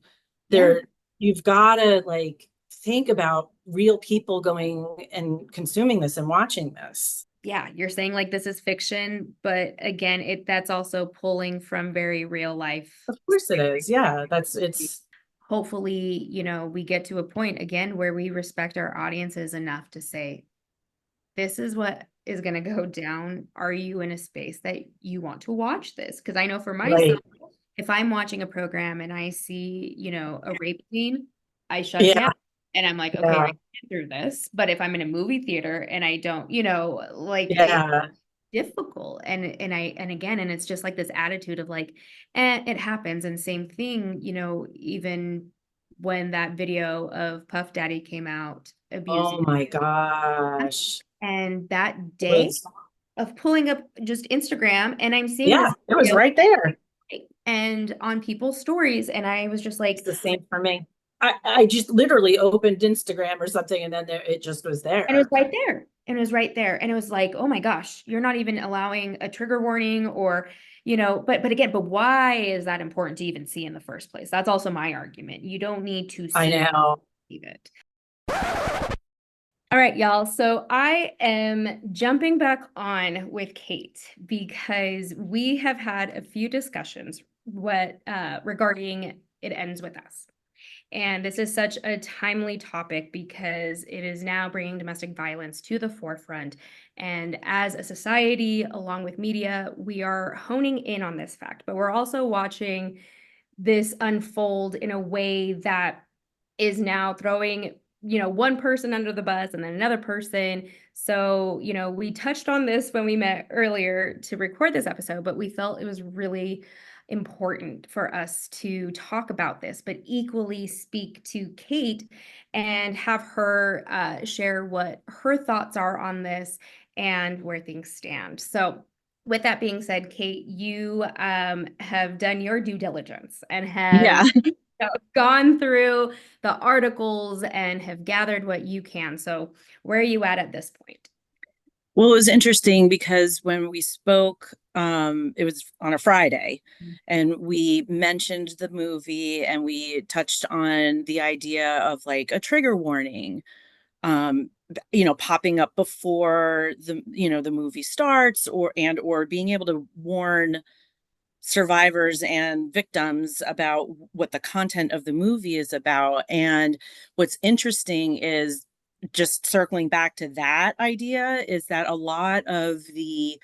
Yeah. there you've got to like think about real people going and consuming this and watching this. Yeah, you're saying like this is fiction, but again, that's also pulling from very real life. Of course it is. Yeah, it's Hopefully, we get to a point again where we respect our audiences enough to say, this is what is going to go down. Are you in a space that you want to watch this? Because I know for myself, right. if I'm watching a program and I see, a rape scene, I shut Yeah, down and I'm like, okay, I yeah, can get through this. But if I'm in a movie theater and I don't, like it's yeah. difficult. And it's just like this attitude of like, it happens. And same thing, even when that video of Puff Daddy came out abusing. Oh my gosh. And that It day was, of pulling up just Instagram, and I'm seeing yeah, this it was video right there. and on people's stories, and I was just It's like, the same for me. I just literally opened Instagram or something and then it just was and it was there. right there. And it was right there. And it was like, oh my gosh, you're not even allowing a trigger warning or, but again, but why is that important to even see in the first place? That's also my argument. You don't need to I see know. it. All right, y'all. So I am jumping back on with Kate because we have had a few discussions regarding It Ends With Us. And this is such a timely topic because it is now bringing domestic violence to the forefront. And as a society, along with media, we are honing in on this fact, but we're also watching this unfold in a way that is now throwing one person under the bus and then another person. So we touched on this when we met earlier to record this episode, but we felt it was really important for us to talk about this, but equally speak to Kate and have her share what her thoughts are on this and where things stand. So with that being said, Kate, you have done your due diligence and have gone through the articles and have gathered what you can. So where are you at this point? Well, it was interesting because when we spoke, it was on a Friday, and we mentioned the movie and we touched on the idea of like a trigger warning, popping up before the movie starts, or being able to warn survivors and victims about what the content of the movie is about. And what's interesting is, just circling back to that idea, is that a lot of the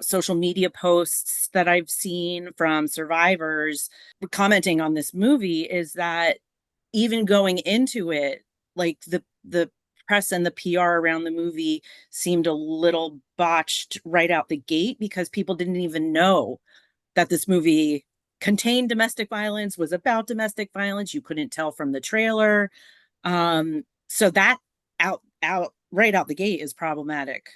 social media posts that I've seen from survivors commenting on this movie is that even going into it, like the press and the PR around the movie seemed a little botched right out the gate, because people didn't even know that this movie contained domestic violence, was about domestic violence. You couldn't tell from the trailer. So that right out the gate is problematic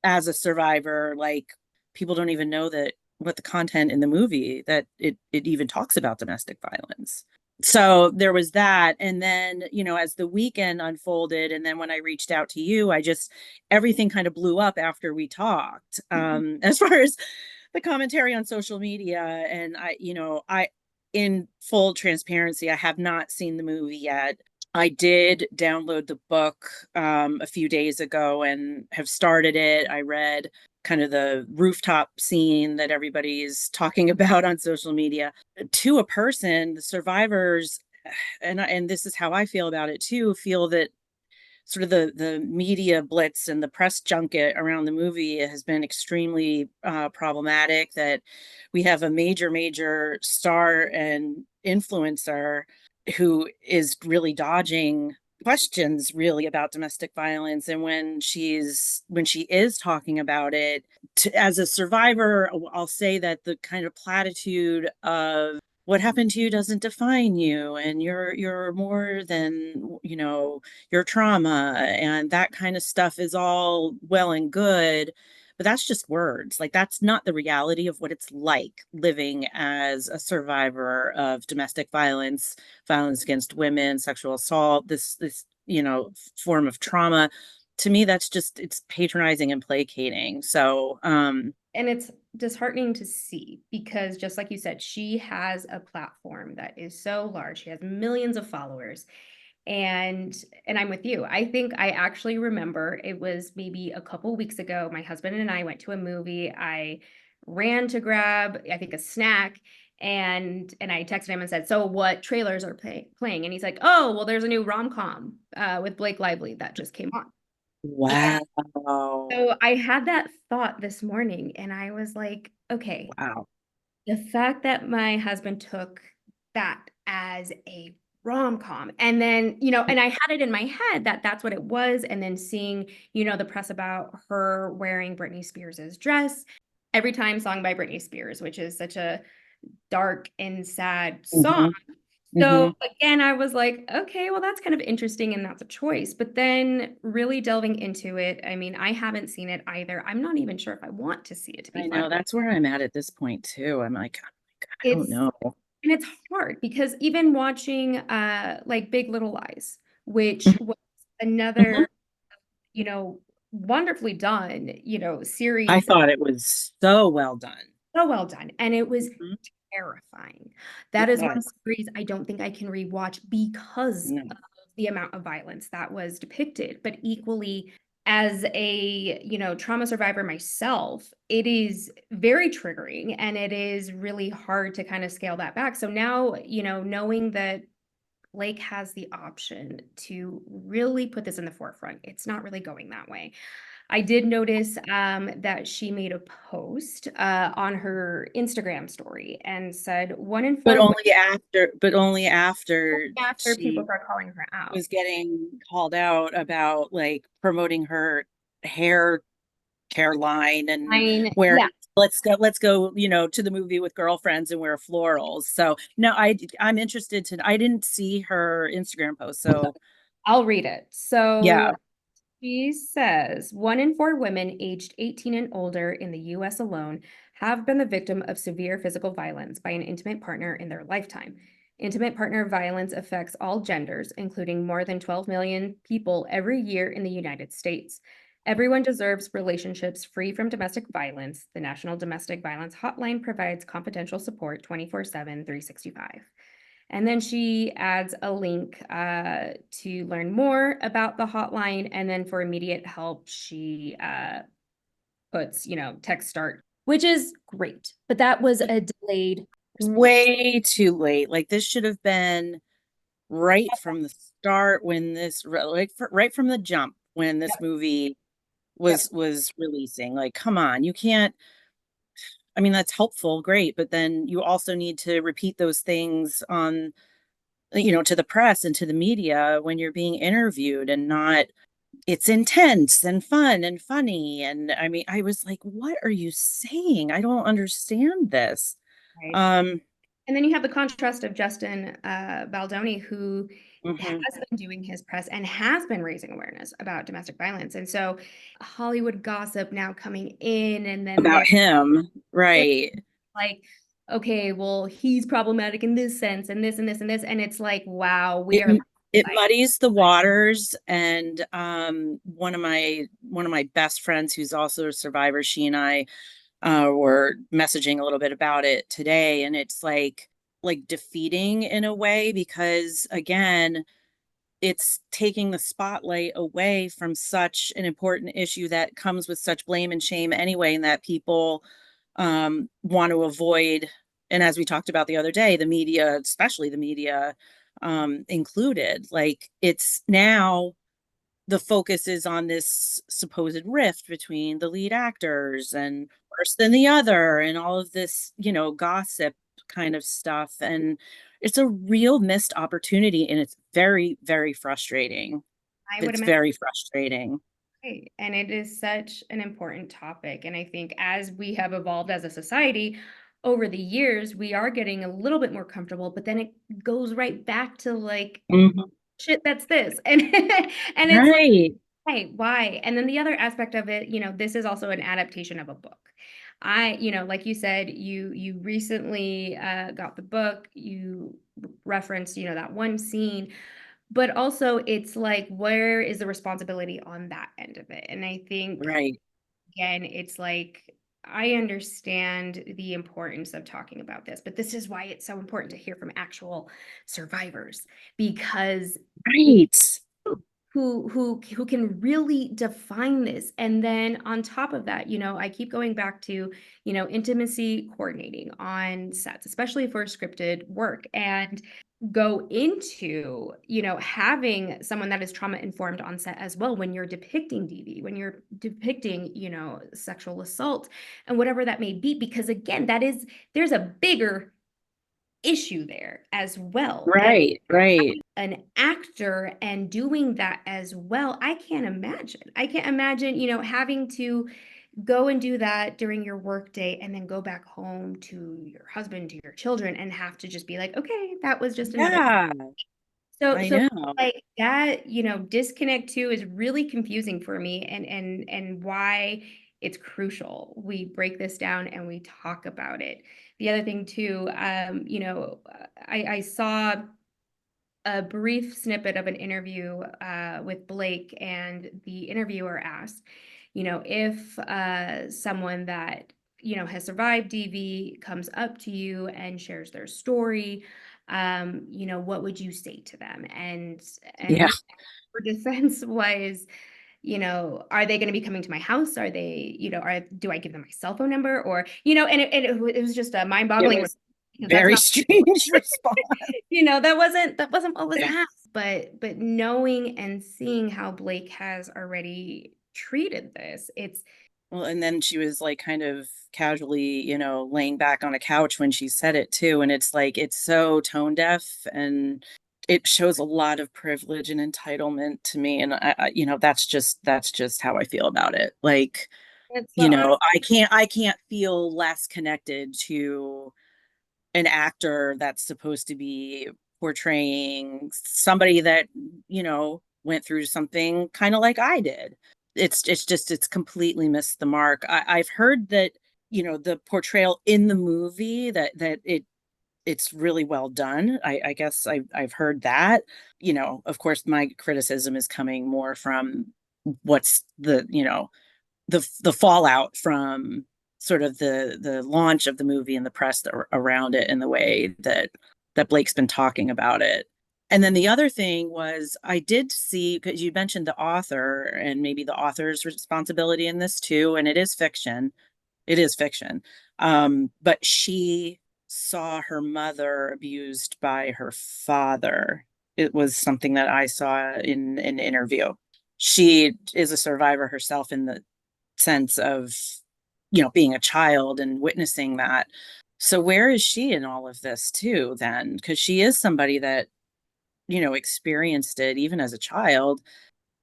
as a survivor. Like, people don't even know that what the content in the movie, that it even talks about domestic violence. So there was that. And then, as the weekend unfolded, and then when I reached out to you, everything kind of blew up after we talked. As far as the commentary on social media, and in full transparency, I have not seen the movie yet. I did download the book a few days ago and have started it. I read kind of the rooftop scene that everybody's talking about on social media. To a person, the survivors, and this is how I feel about it too, feel that sort of the media blitz and the press junket around the movie has been extremely problematic. That we have a major star and influencer who is really dodging questions really about domestic violence. And when she is talking about it, as a survivor, I'll say that the kind of platitude of what happened to you doesn't define you, and you're more than your trauma, and that kind of stuff is all well and good, but that's just words. Like, that's not the reality of what it's like living as a survivor of domestic violence, violence against women, sexual assault, this form of trauma. To me, it's patronizing and placating. So and it's disheartening to see, because just like you said, she has a platform that is so large. She has millions of followers. And I'm with you. I think I actually remember, it was maybe a couple weeks ago, my husband and I went to a movie. I ran to grab, I think, a snack, and I texted him and said, "So what trailers are playing?" And he's like, "Oh, well, there's a new rom-com with Blake Lively that just came on." wow. So I had that thought this morning, and I was like, okay, Wow. the fact that my husband took that as a rom-com, and then, and I had it in my head that that's what it was, and then seeing, the press about her wearing Britney Spears's dress, Every Time song by Britney Spears, which is such a dark and sad song. So again, I was like, okay, well, that's kind of interesting, and that's a choice. But then really delving into it, I mean, I haven't seen it either. I'm not even sure if I want to see it, to be I frank. know, that's where I'm at this point too. I'm like, I don't It's know. and it's hard, because even watching like Big Little Lies, which was Mhm. another, you know, wonderfully done, I series, thought it was so well done. so well done. And it was Mhm. terrifying. It That is one was. series I don't think I can rewatch because No, of the amount of violence that was depicted. But equally, as a, trauma survivor myself, it is very triggering, and it is really hard to kind of scale that back. So now, knowing that Blake has the option to really put this in the forefront, it's not really going that way. I did notice that she made a post on her Instagram story and said 1 in 4 but only after after people she start calling her out. was getting called out about like promoting her hair care line and Mine, wearing yeah. let's go, to the movie with girlfriends and wear florals. So no, I'm interested to, I didn't see her Instagram post. So I'll read it. yeah. So she says 1 in 4 women aged 18 and older in the US alone have been the victim of severe physical violence by an intimate partner in their lifetime. Intimate partner violence affects all genders, including more than 12 million people every year in the United States. Everyone deserves relationships free from domestic violence. The National Domestic Violence Hotline provides confidential support 24/7, 365. And then she adds a link to learn more about the hotline. And then for immediate help, she puts, text start, which is great. But that was a delayed response. Way too late. Like this should have been right from the start when this, like right from the jump when this Yep. movie Yep. was releasing. Like, come on, you can't. I mean, that's helpful, great, but then you also need to repeat those things on, to the press and to the media when you're being interviewed, and not, it's intense and fun and funny. And I mean, I was like, what are you saying? I don't understand this. Right. Um, And then you have the contrast of Justin Baldoni, who has mhm. been doing his press and has been raising awareness about domestic violence. And so Hollywood gossip now coming in, and then About they're him, right. like, okay, well, he's problematic in this sense, and this and this and this. And it's like, wow, we it are it like, muddies the waters. And one of my best friends who's also a survivor, she and I were messaging a little bit about it today, and it's like defeating in a way, because again, it's taking the spotlight away from such an important issue that comes with such blame and shame anyway, and that people want to avoid. And as we talked about the other day, the media, especially the media, included, like, it's now the focus is on this supposed rift between the lead actors and worse than the other, and all of this, gossip kind of stuff. And it's a real missed opportunity, and it's very, very frustrating. I would It's imagine. very frustrating. Right. And it is such an important topic. And I think as we have evolved as a society over the years, we are getting a little bit more comfortable, but then it goes right back to like, Mhm. shit, that's this. And and it's like, Right. hey, why? And then the other aspect of it, this is also an adaptation of a book. Like you said, you recently got the book, you referenced, that one scene, but also it's like, where is the responsibility on that end of it? And I think, Right. again, it's like, I understand the importance of talking about this, but this is why it's so important to hear from actual survivors, because Right. who can really define this. And then on top of that, I keep going back to, intimacy coordinating on sets, especially for scripted work, and go into, having someone that is trauma informed on set as well when you're depicting DV, when you're depicting, sexual assault and whatever that may be, because again, there's a bigger issue there as well. And Right. Right. an actor and doing that as well, I can't imagine, having to go and do that during your work day and then go back home to your husband, to your children, and have to just be like, okay, that was just another. Yeah, So I so know. like that, disconnect too is really confusing for me, and why it's crucial we break this down and we talk about it. The other thing too, I saw a brief snippet of an interview with Blake, and the interviewer asked, if someone that has survived DV comes up to you and shares their story, what would you say to them? And Yeah. her defense was, are they going to be coming to my house? Are they, do I give them my cell phone number? Or, it was just a It mind-boggling, was because that's very not, strange response. that wasn't what was asked. But knowing and seeing how Blake has already treated this, it's Well, and then she was like kind of casually, laying back on a couch when she said it too. And it's like, it's so tone deaf, and it shows a lot of privilege and entitlement to me. And that's just how I feel about it. Like, It's You the know, I can't feel less connected to an actor that's supposed to be portraying somebody that, you know, went through something kind of like I did. It's completely missed the mark. I've heard that, you know, the portrayal in the movie that it's really well done. I guess I've heard that. You know, of course, my criticism is coming more from what's the, you know, the fallout from sort of the launch of the movie and the press around it and the way that Blake's been talking about it. And then the other thing was I did see, because you mentioned the author and maybe the author's responsibility in this too, and it is fiction. It is fiction. But she saw her mother abused by her father. It was something that I saw in an interview. She is a survivor herself in the sense of, you know, being a child and witnessing that. So where is she in all of this too then? Because she is somebody that, you know, experienced it even as a child.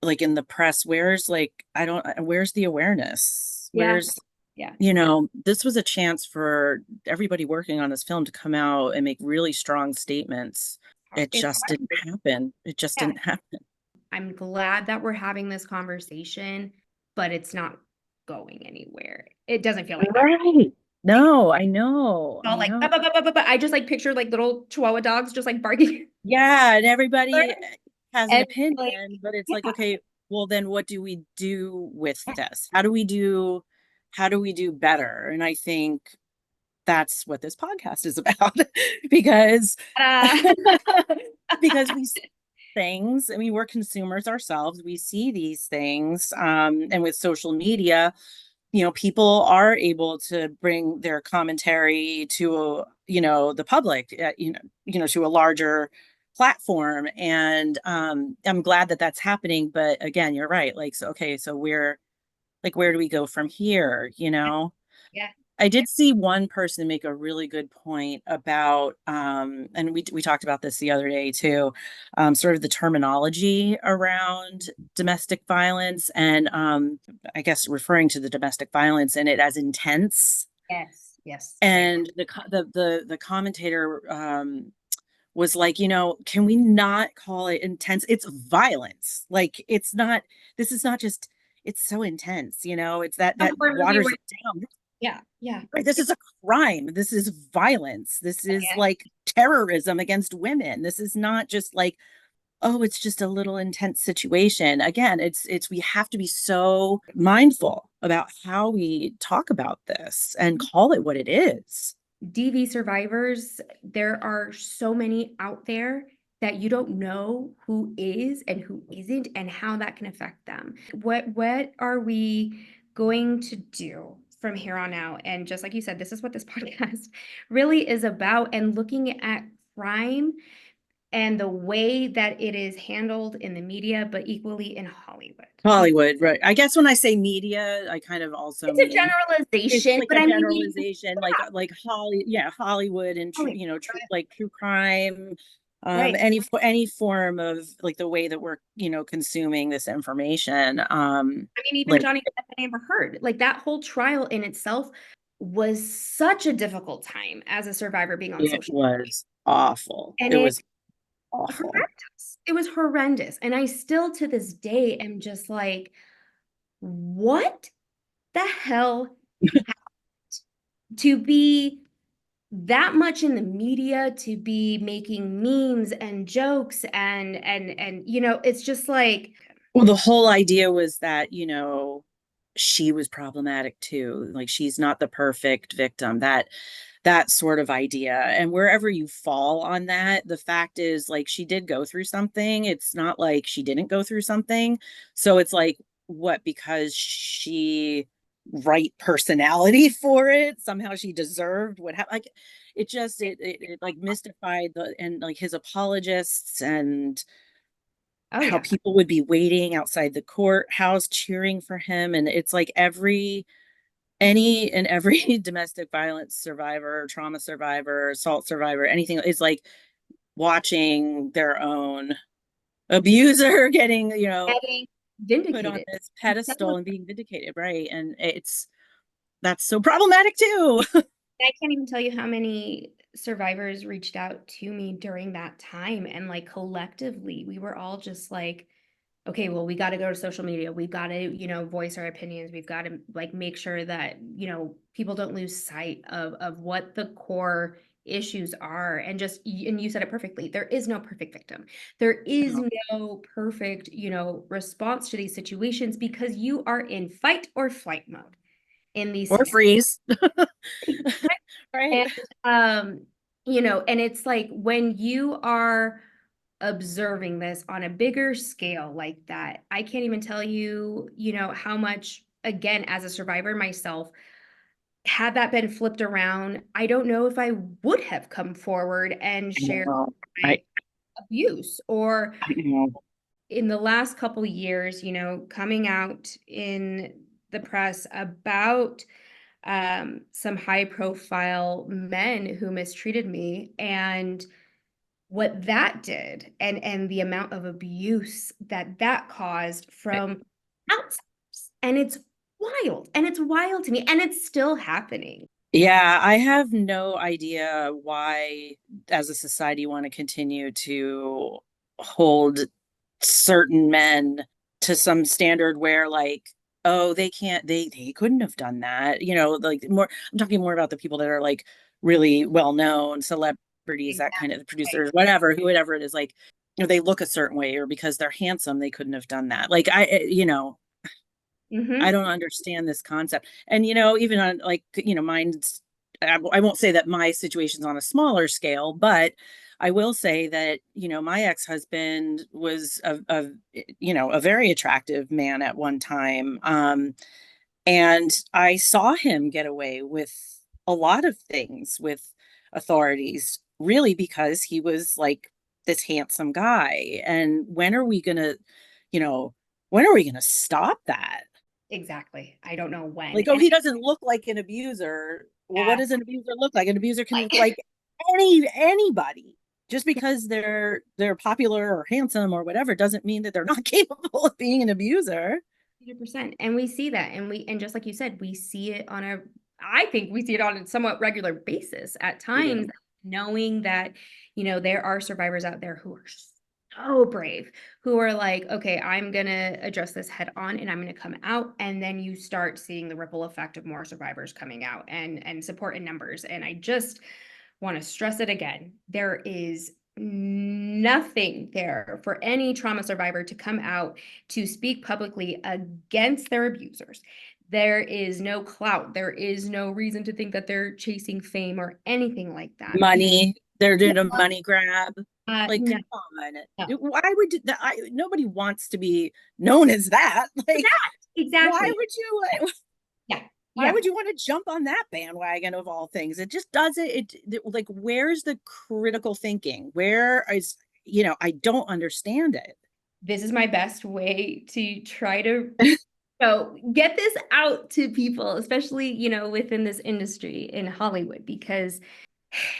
Like in the press, where's like, I don't, where's the awareness? yeah, Where's, yeah. you know, this was a chance for everybody working on this film to come out and make really strong statements. It It's just hard. didn't happen. It just Yeah. didn't happen. I'm glad that we're having this conversation, but it's not going anywhere. It doesn't feel like that. Right. No, I know. All I like, know. I just like picture like little Chihuahua dogs just like barking. Yeah, and everybody has an And like, opinion, but it's like, yeah, okay, well then what do we do with this? How do we do better? And I think that's what this podcast is about because uh, because we see things, I mean, we're consumers ourselves, we see these things, and with social media, you know, people are able to bring their commentary to, you know, the public, to a larger platform. And I'm glad that that's happening. But again, you're right. Like, so, okay, so where do we go from here? You know, yeah, I did see one person make a really good point about, and we talked about this the other day too, sort of the terminology around domestic violence, and I guess referring to the domestic violence in it as intense. yes, yes, right. And the commentator was like, you know, can we not call it intense? It's violence. Like it's not. This is not just. It's so intense. You know, it's that Horror movie waters where, it down. yeah, yeah, Right, this is a crime. This is violence. This is yeah. like terrorism against women. This is not just like, oh, it's just a little intense situation. Again, it's we have to be so mindful about how we talk about this and call it what it is. DV survivors, there are so many out there that you don't know who is and who isn't and how that can affect them. What are we going to do from here on out? And just like you said, this is what this podcast really is about, and looking at crime and the way that it is handled in the media, but equally in Hollywood. Hollywood, right. I guess when I say media, I kind of also It's a mean it's generalization, like but a I mean, generalization, like Hollywood and Hollywood, you know, like true crime, right? any form of like the way that we're, you know, consuming this information. I mean, even Like Johnny Depp and Amber Heard, like that whole trial in itself was such a difficult time as a survivor being on it social was awful. media. And It it was awful. horrendous. It was horrendous. And I still to this day am just like, what the hell to be that much in the media, to be making memes and jokes and you know, it's just like, Well, the whole idea was that, you know, she was problematic too. Like she's not the perfect victim. That sort of idea. And wherever you fall on that, the fact is like she did go through something. It's not like she didn't go through something. So it's like what, because she right personality for it, somehow she deserved what happened. Like it like mystified the and like his apologists and oh how yeah. people would be waiting outside the courthouse cheering for him. And it's like any and every domestic violence survivor, trauma survivor, assault survivor, anything is like watching their own abuser getting, you know, put on vindicated. this pedestal and being vindicated, right? And that's so problematic too. I can't even tell you how many survivors reached out to me during that time. And like collectively, we were all just like, okay, well, we got to go to social media. We've got to, voice our opinions. We've got to like make sure that, people don't lose sight of what the core issues are. And and you said it perfectly. There is no perfect victim. There is no perfect, response to these situations because you are in fight or flight mode in these Or scenarios. freeze. Right. And and it's like when you are observing this on a bigger scale like that, I can't even tell you, how much, again, as a survivor myself, had that been flipped around, I don't know if I would have come forward and shared my abuse or I know. in the last couple years, coming out in the press about some high profile men who mistreated me and what that did and the amount of abuse that caused from outsiders. And it's wild to me and it's still happening. Yeah, I have no idea why, as a society, want to continue to hold certain men to some standard where, like, oh, they can't, they couldn't have done that. Like more, I'm talking more about the people that are like really well known celebrities, that kind of the producers, whatever, whoever it is, like, they look a certain way, or because they're handsome, they couldn't have done that. Like, I Mm-hmm. don't understand this concept. And, even on like, mine's, I won't say that my situation's on a smaller scale, but I will say that, my ex-husband was a very attractive man at one time. And I saw him get away with a lot of things with authorities, really because he was like this handsome guy. And you know, when are we gonna stop that? Exactly. I don't know when. Like, oh, he doesn't look like an abuser. Well, what Yeah, does an abuser look like? An abuser can like look like anybody. Just because they're popular or handsome or whatever doesn't mean that they're not capable of being an abuser. 100%. And we see that. And just like you said, we see it I think we see it on a somewhat regular basis at times, knowing that, there are survivors out there who are so brave, who are like, okay, I'm going to address this head on and I'm going to come out. And then you start seeing the ripple effect of more survivors coming out and support in numbers. And I just want to stress it again. There is nothing there for any trauma survivor to come out to speak publicly against their abusers. There is no clout. There is no reason to think that they're chasing fame or anything like that. Money, they're Yeah. doing a money grab. Like, No, come on. no. Why would that? Nobody wants to be known as that. Like, why Exactly. would you? Yeah. Why Yeah. would you want to jump on that bandwagon of all things? It just doesn't. Like, where's the critical thinking? Where is, I don't understand it. This is my best way to try to get this out to people, especially, within this industry in Hollywood, because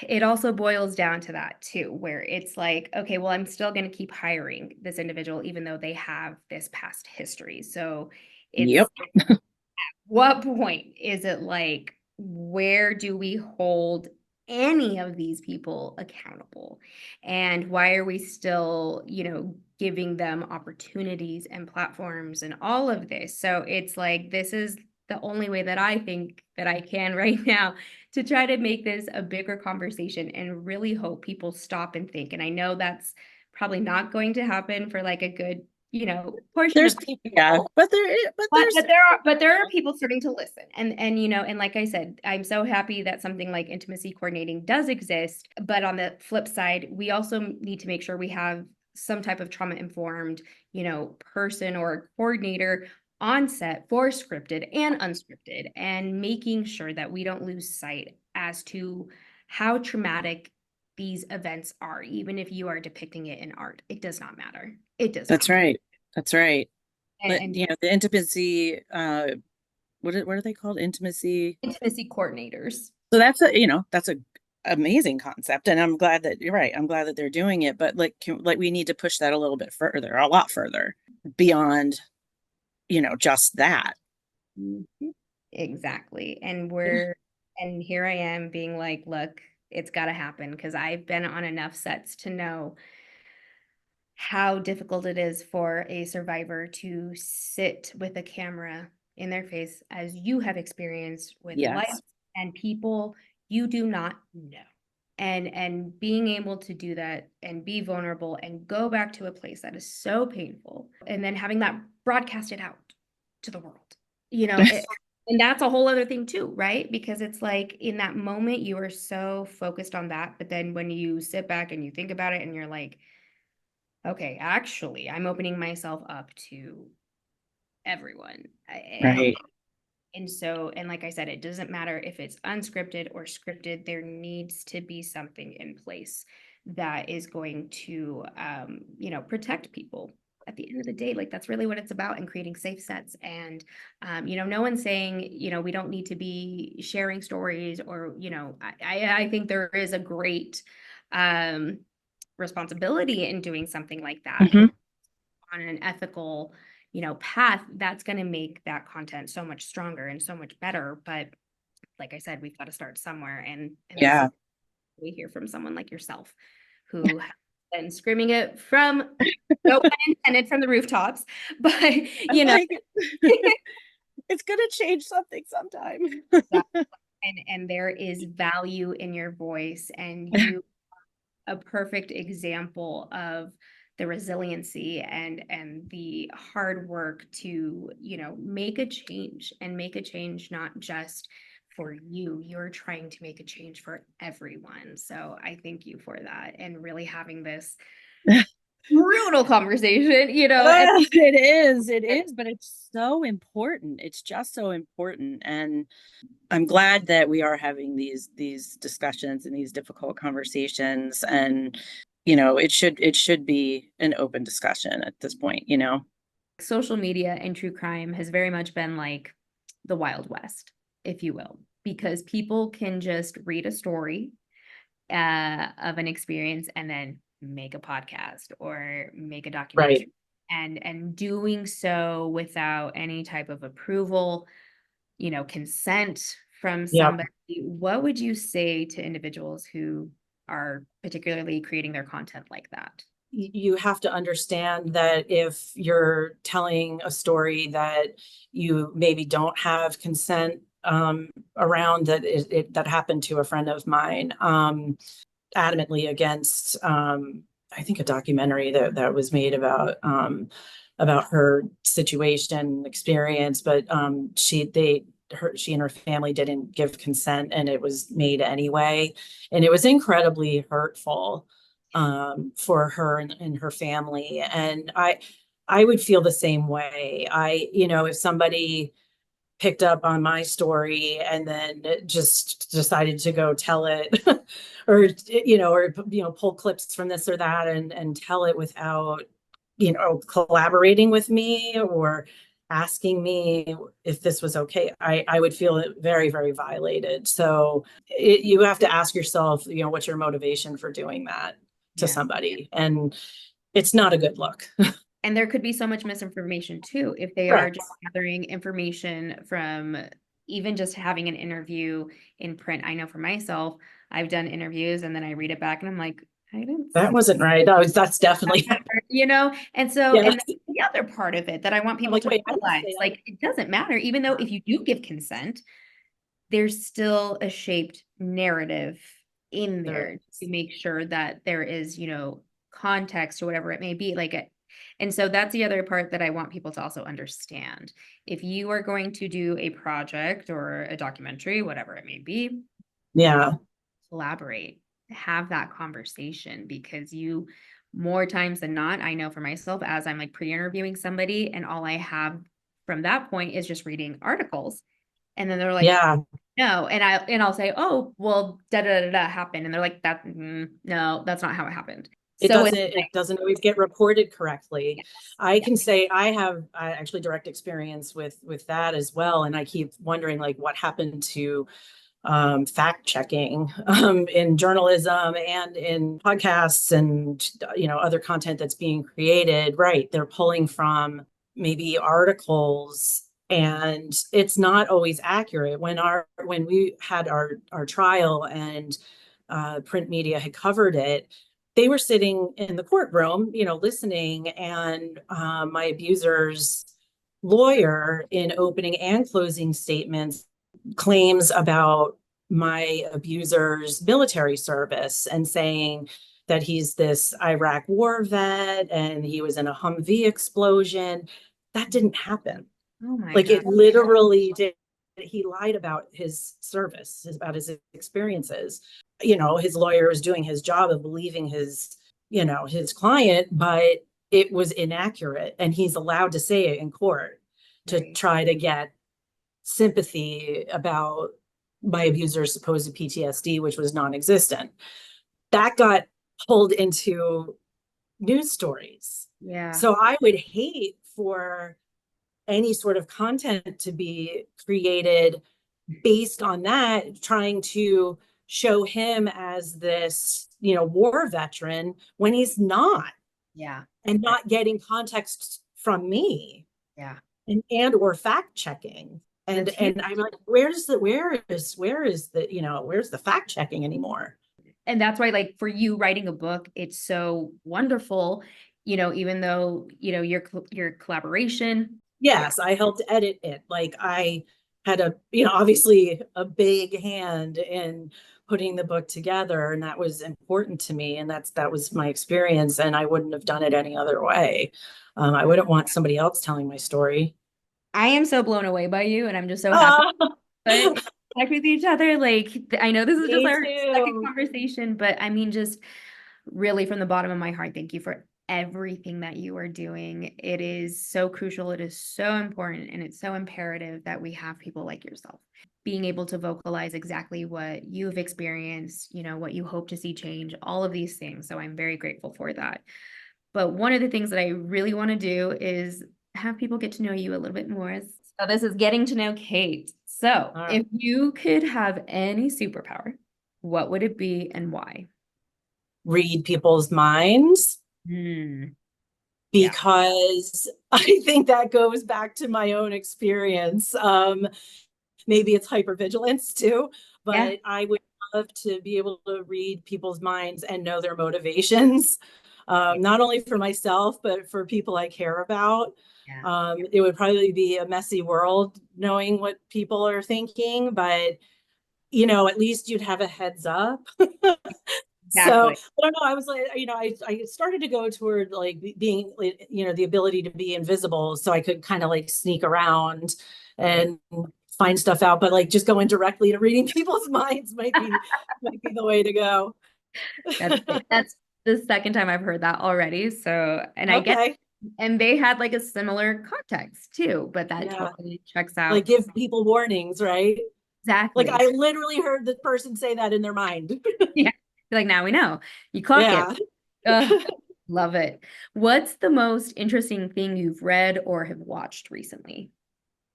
it also boils down to that too, where it's like, okay, well, I'm still going to keep hiring this individual, even though they have this past history. So it's Yep. what point is it like, where do we hold any of these people accountable? And why are we still, giving them opportunities and platforms and all of this? So it's like, this is the only way that I think that I can right now to try to make this a bigger conversation and really hope people stop and think. And I know that's probably not going to happen for like a good, portion There's of people, yeah, but there's but there are people starting to listen. And and like I said, I'm so happy that something like intimacy coordinating does exist. But on the flip side, we also need to make sure we have some type of trauma informed, person or coordinator on set for scripted and unscripted, and making sure that we don't lose sight as to how traumatic these events are. Even if you are depicting it in art, it does not matter. It does not. That's right. That's right. But And the intimacy, what are they called? Intimacy. intimacy coordinators. So that's a amazing concept, and I'm glad that you're right. I'm glad that they're doing it, but like we need to push that a little bit further, a lot further beyond just that. Exactly. And here I am being like, look, it's got to happen, because I've been on enough sets to know how difficult it is for a survivor to sit with a camera in their face, as you have experienced with Yes. life and people you do not know. And being able to do that and be vulnerable and go back to a place that is so painful, and then having that broadcasted out to the world, and that's a whole other thing too, right? Because it's like in that moment you are so focused on that, but then when you sit back and you think about it and you're like, okay, actually, I'm opening myself up to everyone. Right. And so, and like I said, it doesn't matter if it's unscripted or scripted, there needs to be something in place that is going to, protect people at the end of the day. Like, that's really what it's about, and creating safe sets. And, no one's saying, we don't need to be sharing stories, or, I think there is a great, responsibility in doing something like that. Mhm. On an ethical, path, that's going to make that content so much stronger and so much better. But like I said, we've got to start somewhere. And Yeah. we hear from someone like yourself, who has been screaming it from, no pun intended, from the rooftops. But Like, it's gonna change something sometime. and there is value in your voice, and you a perfect example of the resiliency and the hard work to, make a change, and make a change not just for you. You're trying to make a change for everyone. So I thank you for that, and really having this brutal conversation, It is, but it's so important. It's just so important. And I'm glad that we are having these discussions and these difficult conversations. And, it should be an open discussion at this point. Social media and true crime has very much been like the Wild West, if you will, because people can just read a story of an experience and then make a podcast or make a documentary. Right. And doing so without any type of approval, consent from Yep. somebody. What would you say to individuals who are particularly creating their content like that? You have to understand that if you're telling a story that you maybe don't have consent around, that happened to a friend of mine, adamantly against, I think, a documentary that was made about her situation experience, but she and her family didn't give consent, and it was made anyway, and it was incredibly hurtful for her and her family. And I would feel the same way. If somebody picked up on my story and then just decided to go tell it or pull clips from this or that and tell it without collaborating with me or asking me if this was okay, I would feel very, very violated. So you have to ask yourself, what's your motivation for doing that to somebody? And it's not a good look. And there could be so much misinformation too, if they are just gathering information from even just having an interview in print. I know for myself, I've done interviews and then I read it back and I'm like, I didn't That wasn't right. That's definitely, and so, and that's the other part of it that I want people to realize, like, it doesn't matter, even though if you do give consent, there's still a shaped narrative in there to make sure that there is, context or whatever it may be. And so that's the other part that I want people to also understand. If you are going to do a project or a documentary, whatever it may be, collaborate, have that conversation, because more times than not, I know for myself, as I'm like pre-interviewing somebody and all I have from that point is just reading articles. And then they're like, no. And I'll say, oh, well, da da da da happened. And they're like, no, that's not how it happened. It doesn't always get reported correctly. I can say I have actually direct experience with that as well. And I keep wondering, like, what happened to fact checking in journalism and in podcasts and other content that's being created. Right, they're pulling from maybe articles, and it's not always accurate. When we had our trial and print media had covered it, they were sitting in the courtroom, listening, and my abuser's lawyer, in opening and closing statements, claims about my abuser's military service and saying that he's this Iraq war vet and he was in a Humvee explosion. That didn't happen. Oh my Like, God. it literally did. He lied about his service, about his experiences. His lawyer was doing his job of believing his client, but it was inaccurate. And he's allowed to say it in court to Right. try to get sympathy about my abuser's supposed PTSD, which was non-existent. That got pulled into news stories. Yeah. So I would hate for any sort of content to be created based on that, trying to show him as this, war veteran when he's not, Yeah. and not getting context from me. Yeah. And or fact checking. And I'm like, where's the fact checking anymore? And that's why, like, for you writing a book, it's so wonderful, even though, your collaboration. Yes, I helped edit it. Like, I had obviously a big hand in putting the book together, and that was important to me. And that was my experience, and I wouldn't have done it any other way. I wouldn't want somebody else telling my story. I am so blown away by you, and I'm just so happy to connect with each other. Like, I know this is just Me our second too. conversation, but I mean, just really from the bottom of my heart, thank you for everything that you are doing. It is so crucial. It is so important, and it's so imperative that we have people like yourself being able to vocalize exactly what you've experienced, what you hope to see change, all of these things. So I'm very grateful for that. But one of the things that I really want to do is have people get to know you a little bit more. So this is getting to know Kate. So if you could have any superpower, what would it be and why? Read people's minds. Because I think that goes back to my own experience. Maybe it's hypervigilance too, but I would love to be able to read people's minds and know their motivations, not only for myself, but for people I care about. It would probably be a messy world knowing what people are thinking, but at least you'd have a heads up. So I don't know. I was like, I started to go toward like being, the ability to be invisible, so I could kind of like sneak around and find stuff out. But like just going directly to reading people's minds might be the way to go. That's the second time I've heard that already. So, and I get, and they had like a similar context too, but that totally checks out. Like, give people warnings, right? Exactly. Like, I literally heard the person say that in their mind. Yeah. Like, now we know. You clock it. Love it. What's the most interesting thing you've read or have watched recently?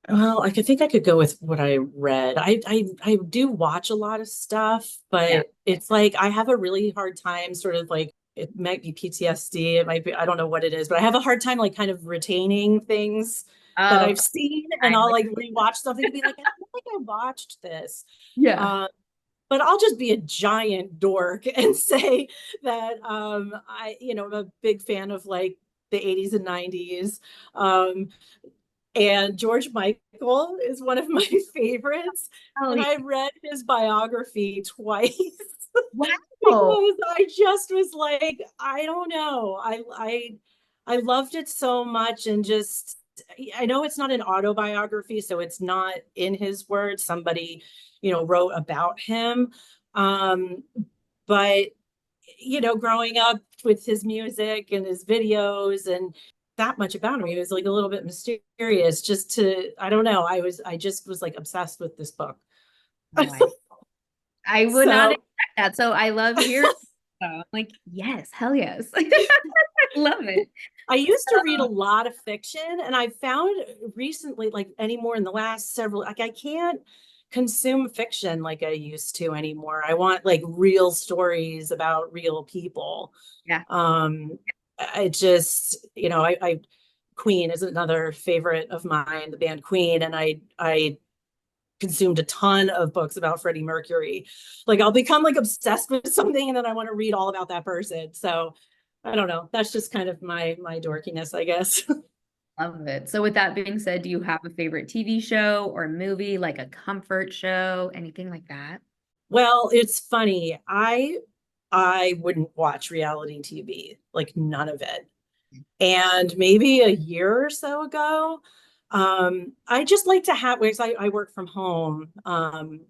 Well, I think I could go with what I read. I do watch a lot of stuff, but it's like I have a really hard time sort of like, it might be PTSD, it might be, I don't know what it is, but I have a hard time like kind of retaining things that I've seen, and I'll like rewatch something to be like, I don't think I watched this. But I'll just be a giant dork and say that I'm a big fan of like the 80s and 90s. And George Michael is one of my favorites. And I read his biography twice. Wow. Because I just was like, I don't know. I loved it so much, and just, I know it's not an autobiography, so it's not in his words. Somebody, wrote about him. But, growing up with his music and his videos and that much about him, he was like a little bit mysterious. I don't know. I just was like obsessed with this book. I would not expect that. So I love hearing. I'm like, yes, hell yes. I love it. I used to read a lot of fiction, and I found recently, like anymore in the last several, like I can't consume fiction like I used to anymore. I want like real stories about real people. I just, I Queen is another favorite of mine, the band Queen, and I consumed a ton of books about Freddie Mercury. Like I'll become like obsessed with something and then I want to read all about that person. So I don't know. That's just kind of my dorkiness, I guess. Love it. So with that being said, do you have a favorite TV show or movie, like a comfort show, anything like that? Well, it's funny. I wouldn't watch reality TV, like none of it. And maybe a year or so ago, I just like to have, because I work from home.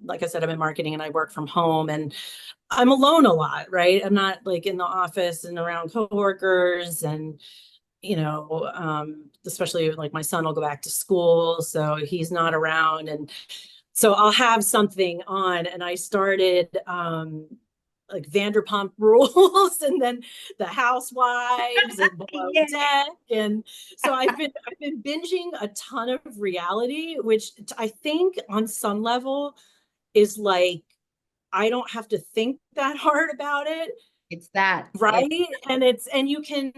Like I said, I'm in marketing and I work from home and I'm alone a lot, right? I'm not like in the office and around coworkers and, especially like my son will go back to school, so he's not around. And so I'll have something on and I started, like Vanderpump Rules and then The Housewives and Below Deck. And so I've been binging a ton of reality, which I think on some level is like I don't have to think that hard about it. It's that. Right. And you can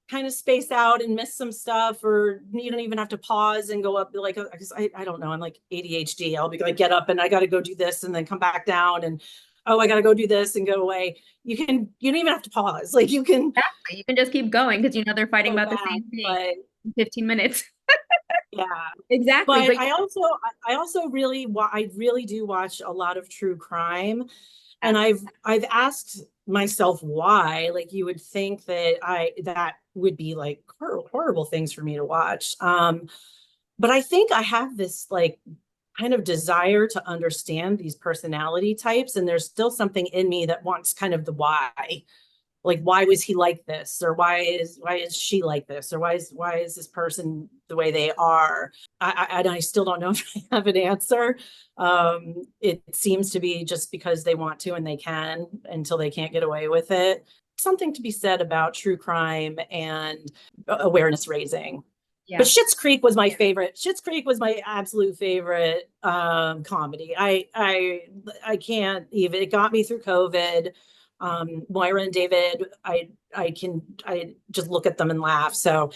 kind of space out and miss some stuff, or you don't even have to pause and go up like, because I don't know, I'm like ADHD. I'll be like, get up and I got to go do this and then come back down and oh, I got to go do this and go away. You don't even have to pause. Like you can Exactly. You can just keep going because they're fighting about the same thing in 15 minutes. Yeah, exactly. But I also I really do watch a lot of true crime. And I've asked myself why. Like you would think that would be like horrible things for me to watch. But I think I have this like kind of desire to understand these personality types, and there's still something in me that wants kind of the why. Like why was he like this, or why is she like this, or why is this person the way they are. I still don't know if I have an answer. It seems to be just because they want to and they can until they can't get away with it. Something to be said about true crime and awareness raising. Yeah. But Schitt's Creek was my favorite. Schitt's Creek was my absolute favorite comedy. I can't even. It got me through COVID. Moira and David, I just look at them and laugh. So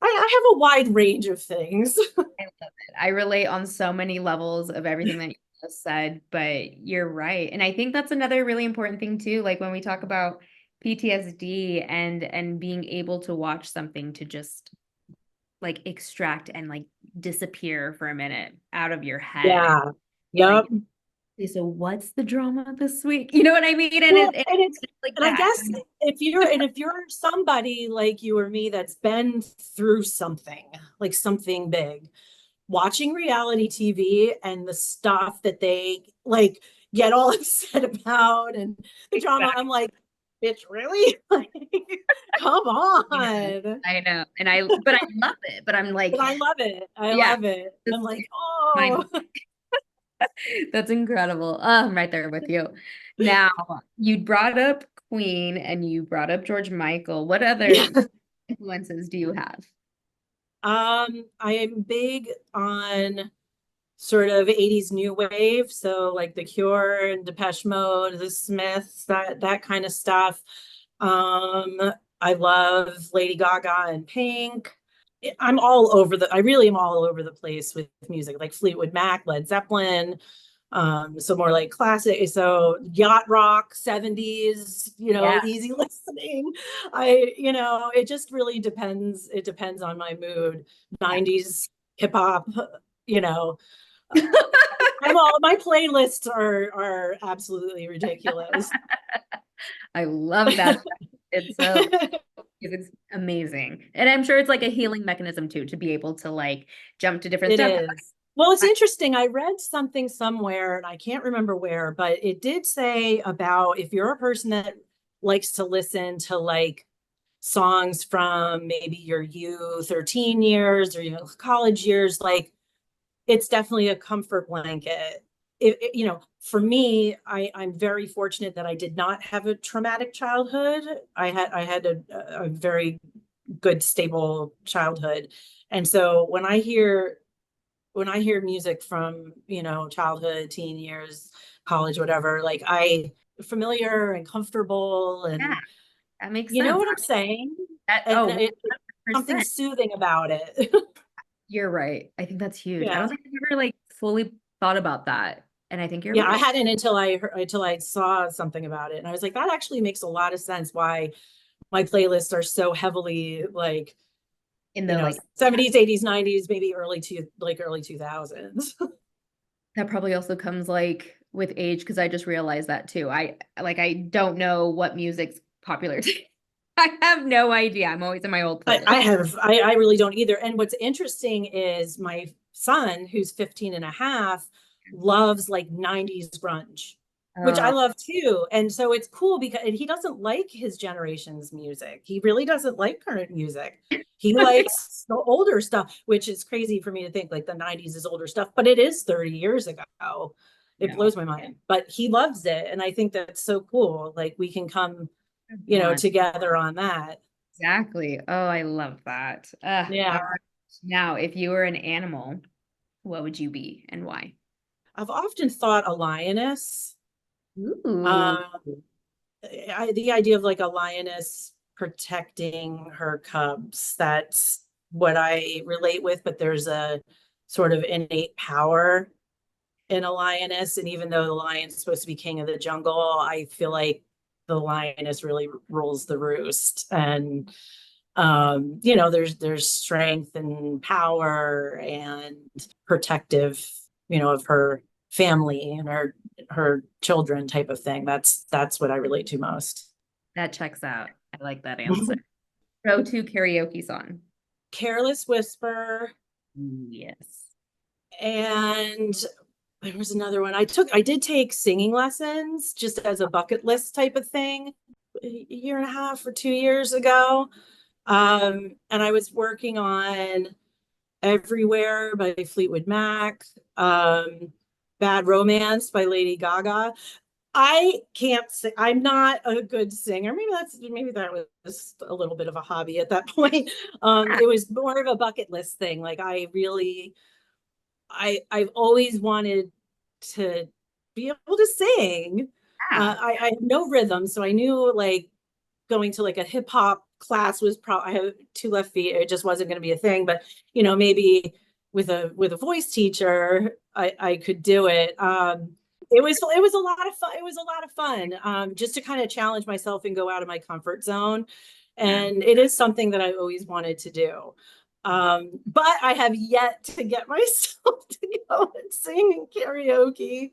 I have a wide range of things. I love it. I relate on so many levels of everything that you just said, but you're right. And I think that's another really important thing too. Like when we talk about PTSD and being able to watch something to just like extract and like disappear for a minute out of your head. Yeah. Yep. Like, okay, so what's the drama this week? You know what I mean? And Well, it's like and I guess if you're somebody like you or me that's been through something, like something big, watching reality TV and the stuff that they like get all upset about and the drama, I'm like, bitch, really? Like, come on. I know. But I love it. But I'm like, But I love it. I Yeah. love it. I'm like, oh. That's incredible. I'm right there with you. Now, you brought up Queen and you brought up George Michael. What other influences do you have? I am big on sort of 80s new wave, so like The Cure and Depeche Mode, The Smiths, that kind of stuff. I love Lady Gaga and Pink. I really am all over the place with music, like Fleetwood Mac, Led Zeppelin, so more like classic, so yacht rock, 70s, easy listening. It just really depends. It depends on my mood. 90s hip hop, you know. My playlists are absolutely ridiculous. I love that. It's amazing. And I'm sure it's like a healing mechanism too, to be able to like jump to different It stuff. is. Well, it's interesting. I read something somewhere and I can't remember where, but it did say about if you're a person that likes to listen to like songs from maybe your youth or teen years or college years, like it's definitely a comfort blanket. For me, I'm very fortunate that I did not have a traumatic childhood. I had a very good, stable childhood. And so when I hear music from, childhood, teen years, college, whatever, like familiar and comfortable and Yeah, that makes you sense. know what I'm saying? That, And oh, something soothing about it. You're right. I think that's huge. I Yeah. don't think I've ever like fully thought about that. And I think you're Yeah, I right. hadn't until I saw something about it. And I was like, that actually makes a lot of sense why my playlists are so heavily like, In the like 70s, 80s, 90s, maybe early 2000s. that probably also comes like with age, because I just realized that too. I don't know what music's popular today. I have no idea. I'm always in my old playlist. I really don't either. And what's interesting is my son, who's 15 and a half, loves like 90s grunge, which I love too. And so it's cool because he doesn't like his generation's music. He really doesn't like current music. He likes the older stuff, which is crazy for me to think like the 90s is older stuff, but it is 30 years ago. It blows my mind, but he loves it. And I think that's so cool. Like we can come, together on that. Exactly. Oh, I love that. Yeah. All right. Now, if you were an animal, what would you be and why? I've often thought a lioness. Ooh. The idea of like a lioness protecting her cubs, that's what I relate with, but there's a sort of innate power in a lioness. And even though the lion's supposed to be king of the jungle, I feel like the lioness really rules the roost. And there's strength and power and protective, of her family and her children type of thing. That's what I relate to most. That checks out. I like that answer. Go-to karaoke song. Careless Whisper. Yes. And there was another one. I did take singing lessons just as a bucket list type of thing a year and a half or 2 years ago. And I was working on Everywhere by Fleetwood Mac, Bad Romance by Lady Gaga. I can't sing. I'm not a good singer. Maybe that was a little bit of a hobby at that point. It was more of a bucket list thing. Like I've always wanted to be able to sing. I have no rhythm, so I knew like going to like a hip hop class was probably, I have two left feet. It just wasn't going to be a thing, but maybe with a voice teacher, I could do it. It was a lot of fun. It was a lot of fun, just to kind of challenge myself and go out of my comfort zone. And it is something that I always wanted to do. But I have yet to get myself to go and sing in karaoke.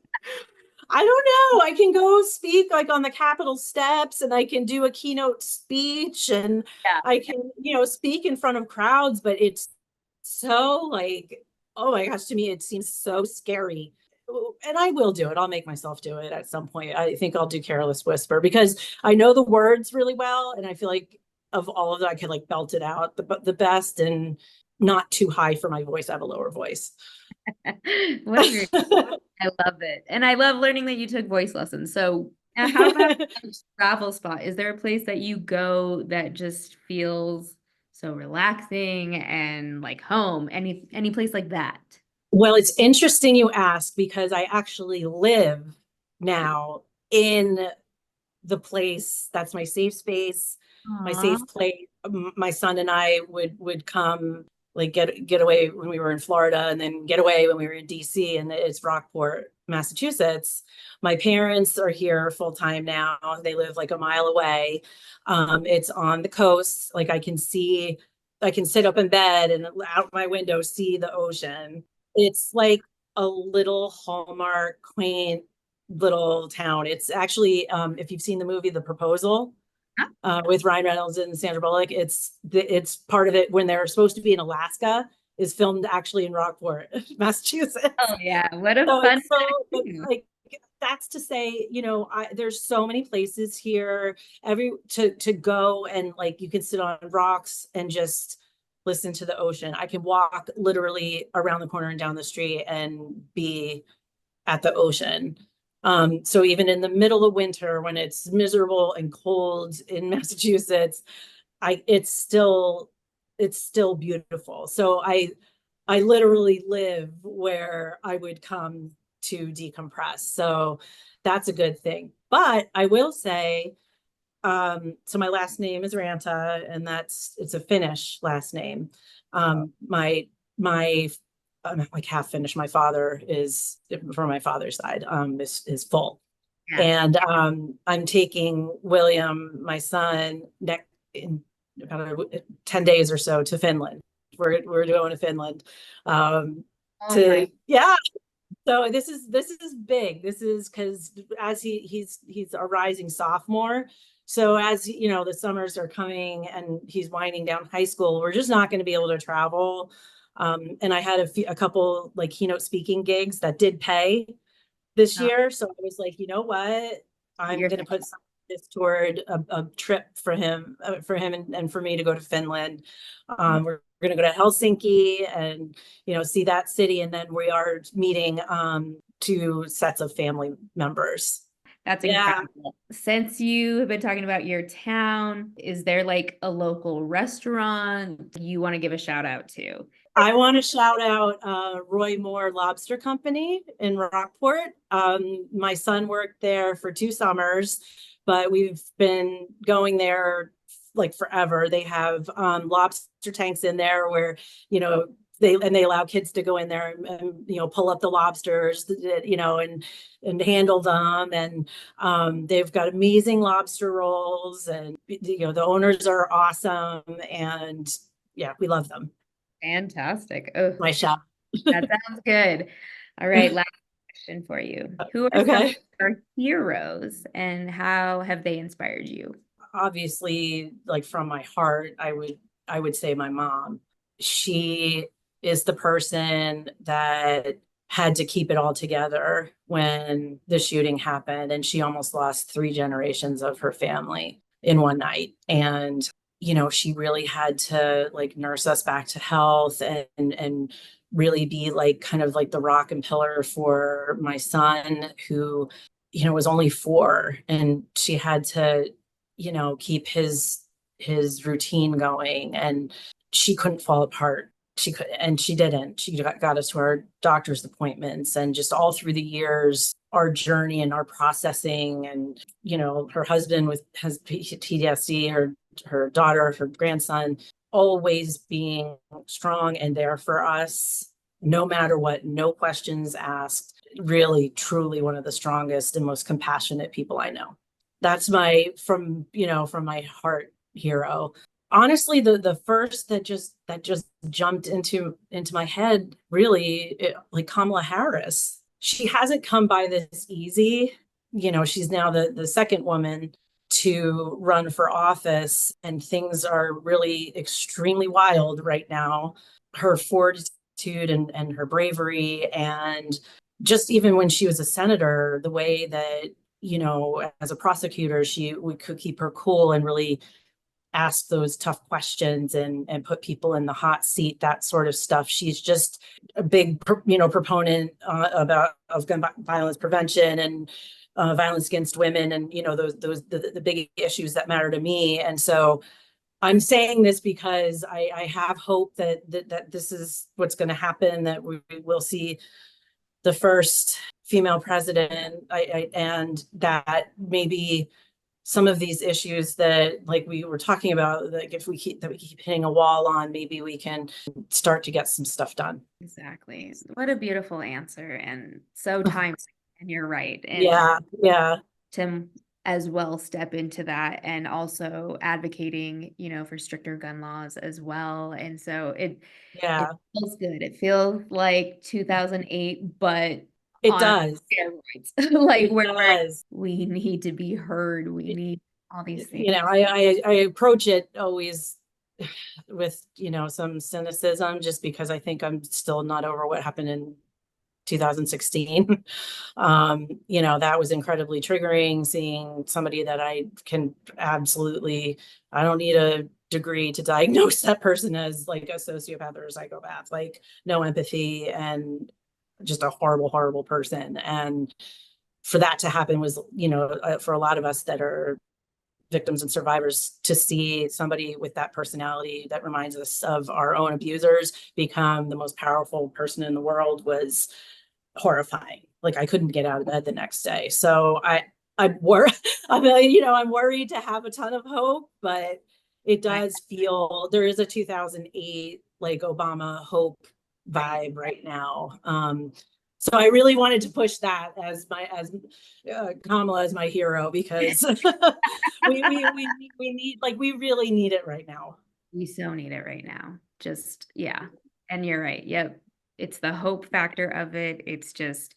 I don't know. I can go speak like on the Capitol steps and I can do a keynote speech and I can, speak in front of crowds, but it's so like, oh my gosh, to me, it seems so scary. And I will do it. I'll make myself do it at some point. I think I'll do Careless Whisper because I know the words really well. And I feel like of all of that, I can like belt it out the best and not too high for my voice. I have a lower voice. What a great, I love it. And I love learning that you took voice lessons. So how about a travel spot? Is there a place that you go that just feels so relaxing and like home? Any place like that? Well, it's interesting you ask because I actually live now in the place that's my safe space, my safe place. My son and I would come like get away when we were in Florida and then get away when we were in DC, and it's Rockport, Massachusetts. My parents are here full time now. They live like a mile away. It's on the coast. Like I can sit up in bed and out my window see the ocean. It's like a little Hallmark quaint little town. It's actually, if you've seen the movie The Proposal, with Ryan Reynolds and Sandra Bullock, it's part of it when they're supposed to be in Alaska is filmed actually in Rockport, Massachusetts. Oh yeah, what a fun. Like that's to say, there's so many places here to go, and like you can sit on rocks and just listen to the ocean. I can walk literally around the corner and down the street and be at the ocean. So even in the middle of winter when it's miserable and cold in Massachusetts, it's still beautiful. So I literally live where I would come to decompress. So that's a good thing. But I will say So my last name is Ranta, and it's a Finnish last name. My I'm like half Finnish. My father is from my father's side, is full. Yeah. And I'm taking William, my son, next in about 10 days or so to Finland. We're going to Finland. Oh my. Yeah. So this is big. This is because as he's a rising sophomore. So as you know, the summers are coming and he's winding down high school, we're just not going to be able to travel. And I had a couple like keynote speaking gigs that did pay this Oh, year. So I was like, you know what? I'm you're going to put some of this toward a trip for him, and for me to go to Finland. We're going to go to Helsinki and, see that city. And then we are meeting two sets of family members. That's Yeah. incredible. Since you have been talking about your town, is there like a local restaurant you want to give a shout out to? I want to shout out Roy Moore Lobster Company in Rockport. My son worked there for 2 summers, but we've been going there like forever. They have lobster tanks in there where, they allow kids to go in there and pull up the lobsters, and handle them. And they've got amazing lobster rolls, and the owners are awesome, and yeah, we love them. Fantastic. Oh, My shop. that sounds good. All right, last question for you. Who are some of Okay. your heroes and how have they inspired you? Obviously, like from my heart, I would say my mom. She is the person that had to keep it all together when the shooting happened, and she almost lost 3 generations of her family in one night. And she really had to like nurse us back to health, and really be like kind of like the rock and pillar for my son, who was only 4, and she had to keep his routine going, and she couldn't fall apart. She could, and she didn't. She got us to our doctor's appointments, and just all through the years, our journey and our processing. And her husband has PTSD, her daughter, her grandson, always being strong and there for us, no matter what, no questions asked. Really, truly one of the strongest and most compassionate people I know. That's from my heart hero. Honestly, the first that just jumped into my head, really, like Kamala Harris. She hasn't come by this easy. She's now the second woman to run for office, and things are really extremely wild right now. Her fortitude and her bravery, and just even when she was a senator, the way that as a prosecutor, we could keep her cool and really ask those tough questions, and put people in the hot seat, that sort of stuff. She's just a big, proponent of gun violence prevention and violence against women, and the big issues that matter to me. And so I'm saying this because I have hope that this is what's going to happen, that we will see the first female president, and that maybe some of these issues that like we were talking about, like if we keep hitting a wall on, maybe we can start to get some stuff done. Exactly. What a beautiful answer, and so timely. And you're right. And yeah. to as well step into that, and also advocating, for stricter gun laws as well. And so it feels good. It feels like 2008, but it on does steroids. Like where we need to be heard. We need all these things. I approach it always with some cynicism, just because I think I'm still not over what happened in 2016. That was incredibly triggering, seeing somebody that I don't need a degree to diagnose that person as like a sociopath or a psychopath, like no empathy, and just a horrible, horrible person. And for that to happen was, for a lot of us that are victims and survivors, to see somebody with that personality that reminds us of our own abusers become the most powerful person in the world was horrifying. Like I couldn't get out of bed the next day. So I'm worried to have a ton of hope, but it does feel there is a 2008 like Obama hope vibe right now. So I really wanted to push that as Kamala as my hero, because we need, like, we really need it right now. We so need it right now. Just, yeah. And you're right. Yep. It's the hope factor of it. It's just,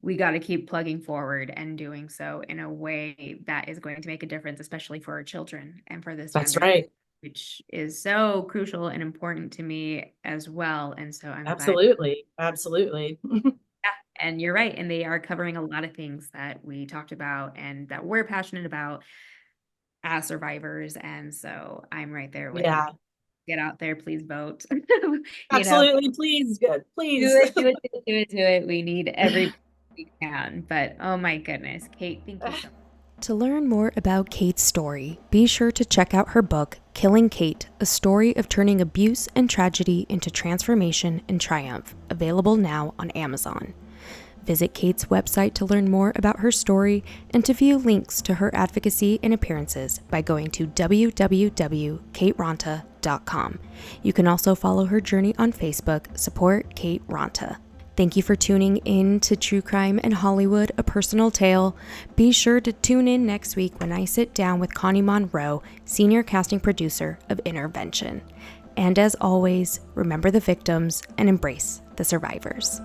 we got to keep plugging forward and doing so in a way that is going to make a difference, especially for our children and for this That's younger, right. which is so crucial and important to me as well. And so I'm glad. Absolutely. Absolutely. Yeah, and you're right. And they are covering a lot of things that we talked about and that we're passionate about as survivors. And so I'm right there with you. Yeah. Get out there, please vote. Absolutely. Please. Good. Please. Do it. We need every we can. But oh my goodness, Kate, thank you so much. To learn more about Kate's story, be sure to check out her book, Killing Kate, a story of turning abuse and tragedy into transformation and triumph, available now on Amazon. Visit Kate's website to learn more about her story and to view links to her advocacy and appearances by going to www.kateranta.com. You can also follow her journey on Facebook, Support Kate Ranta. Thank you for tuning in to True Crime and Hollywood, A Personal Tale. Be sure to tune in next week when I sit down with Connie Monroe, Senior Casting Producer of Intervention. And as always, remember the victims and embrace the survivors.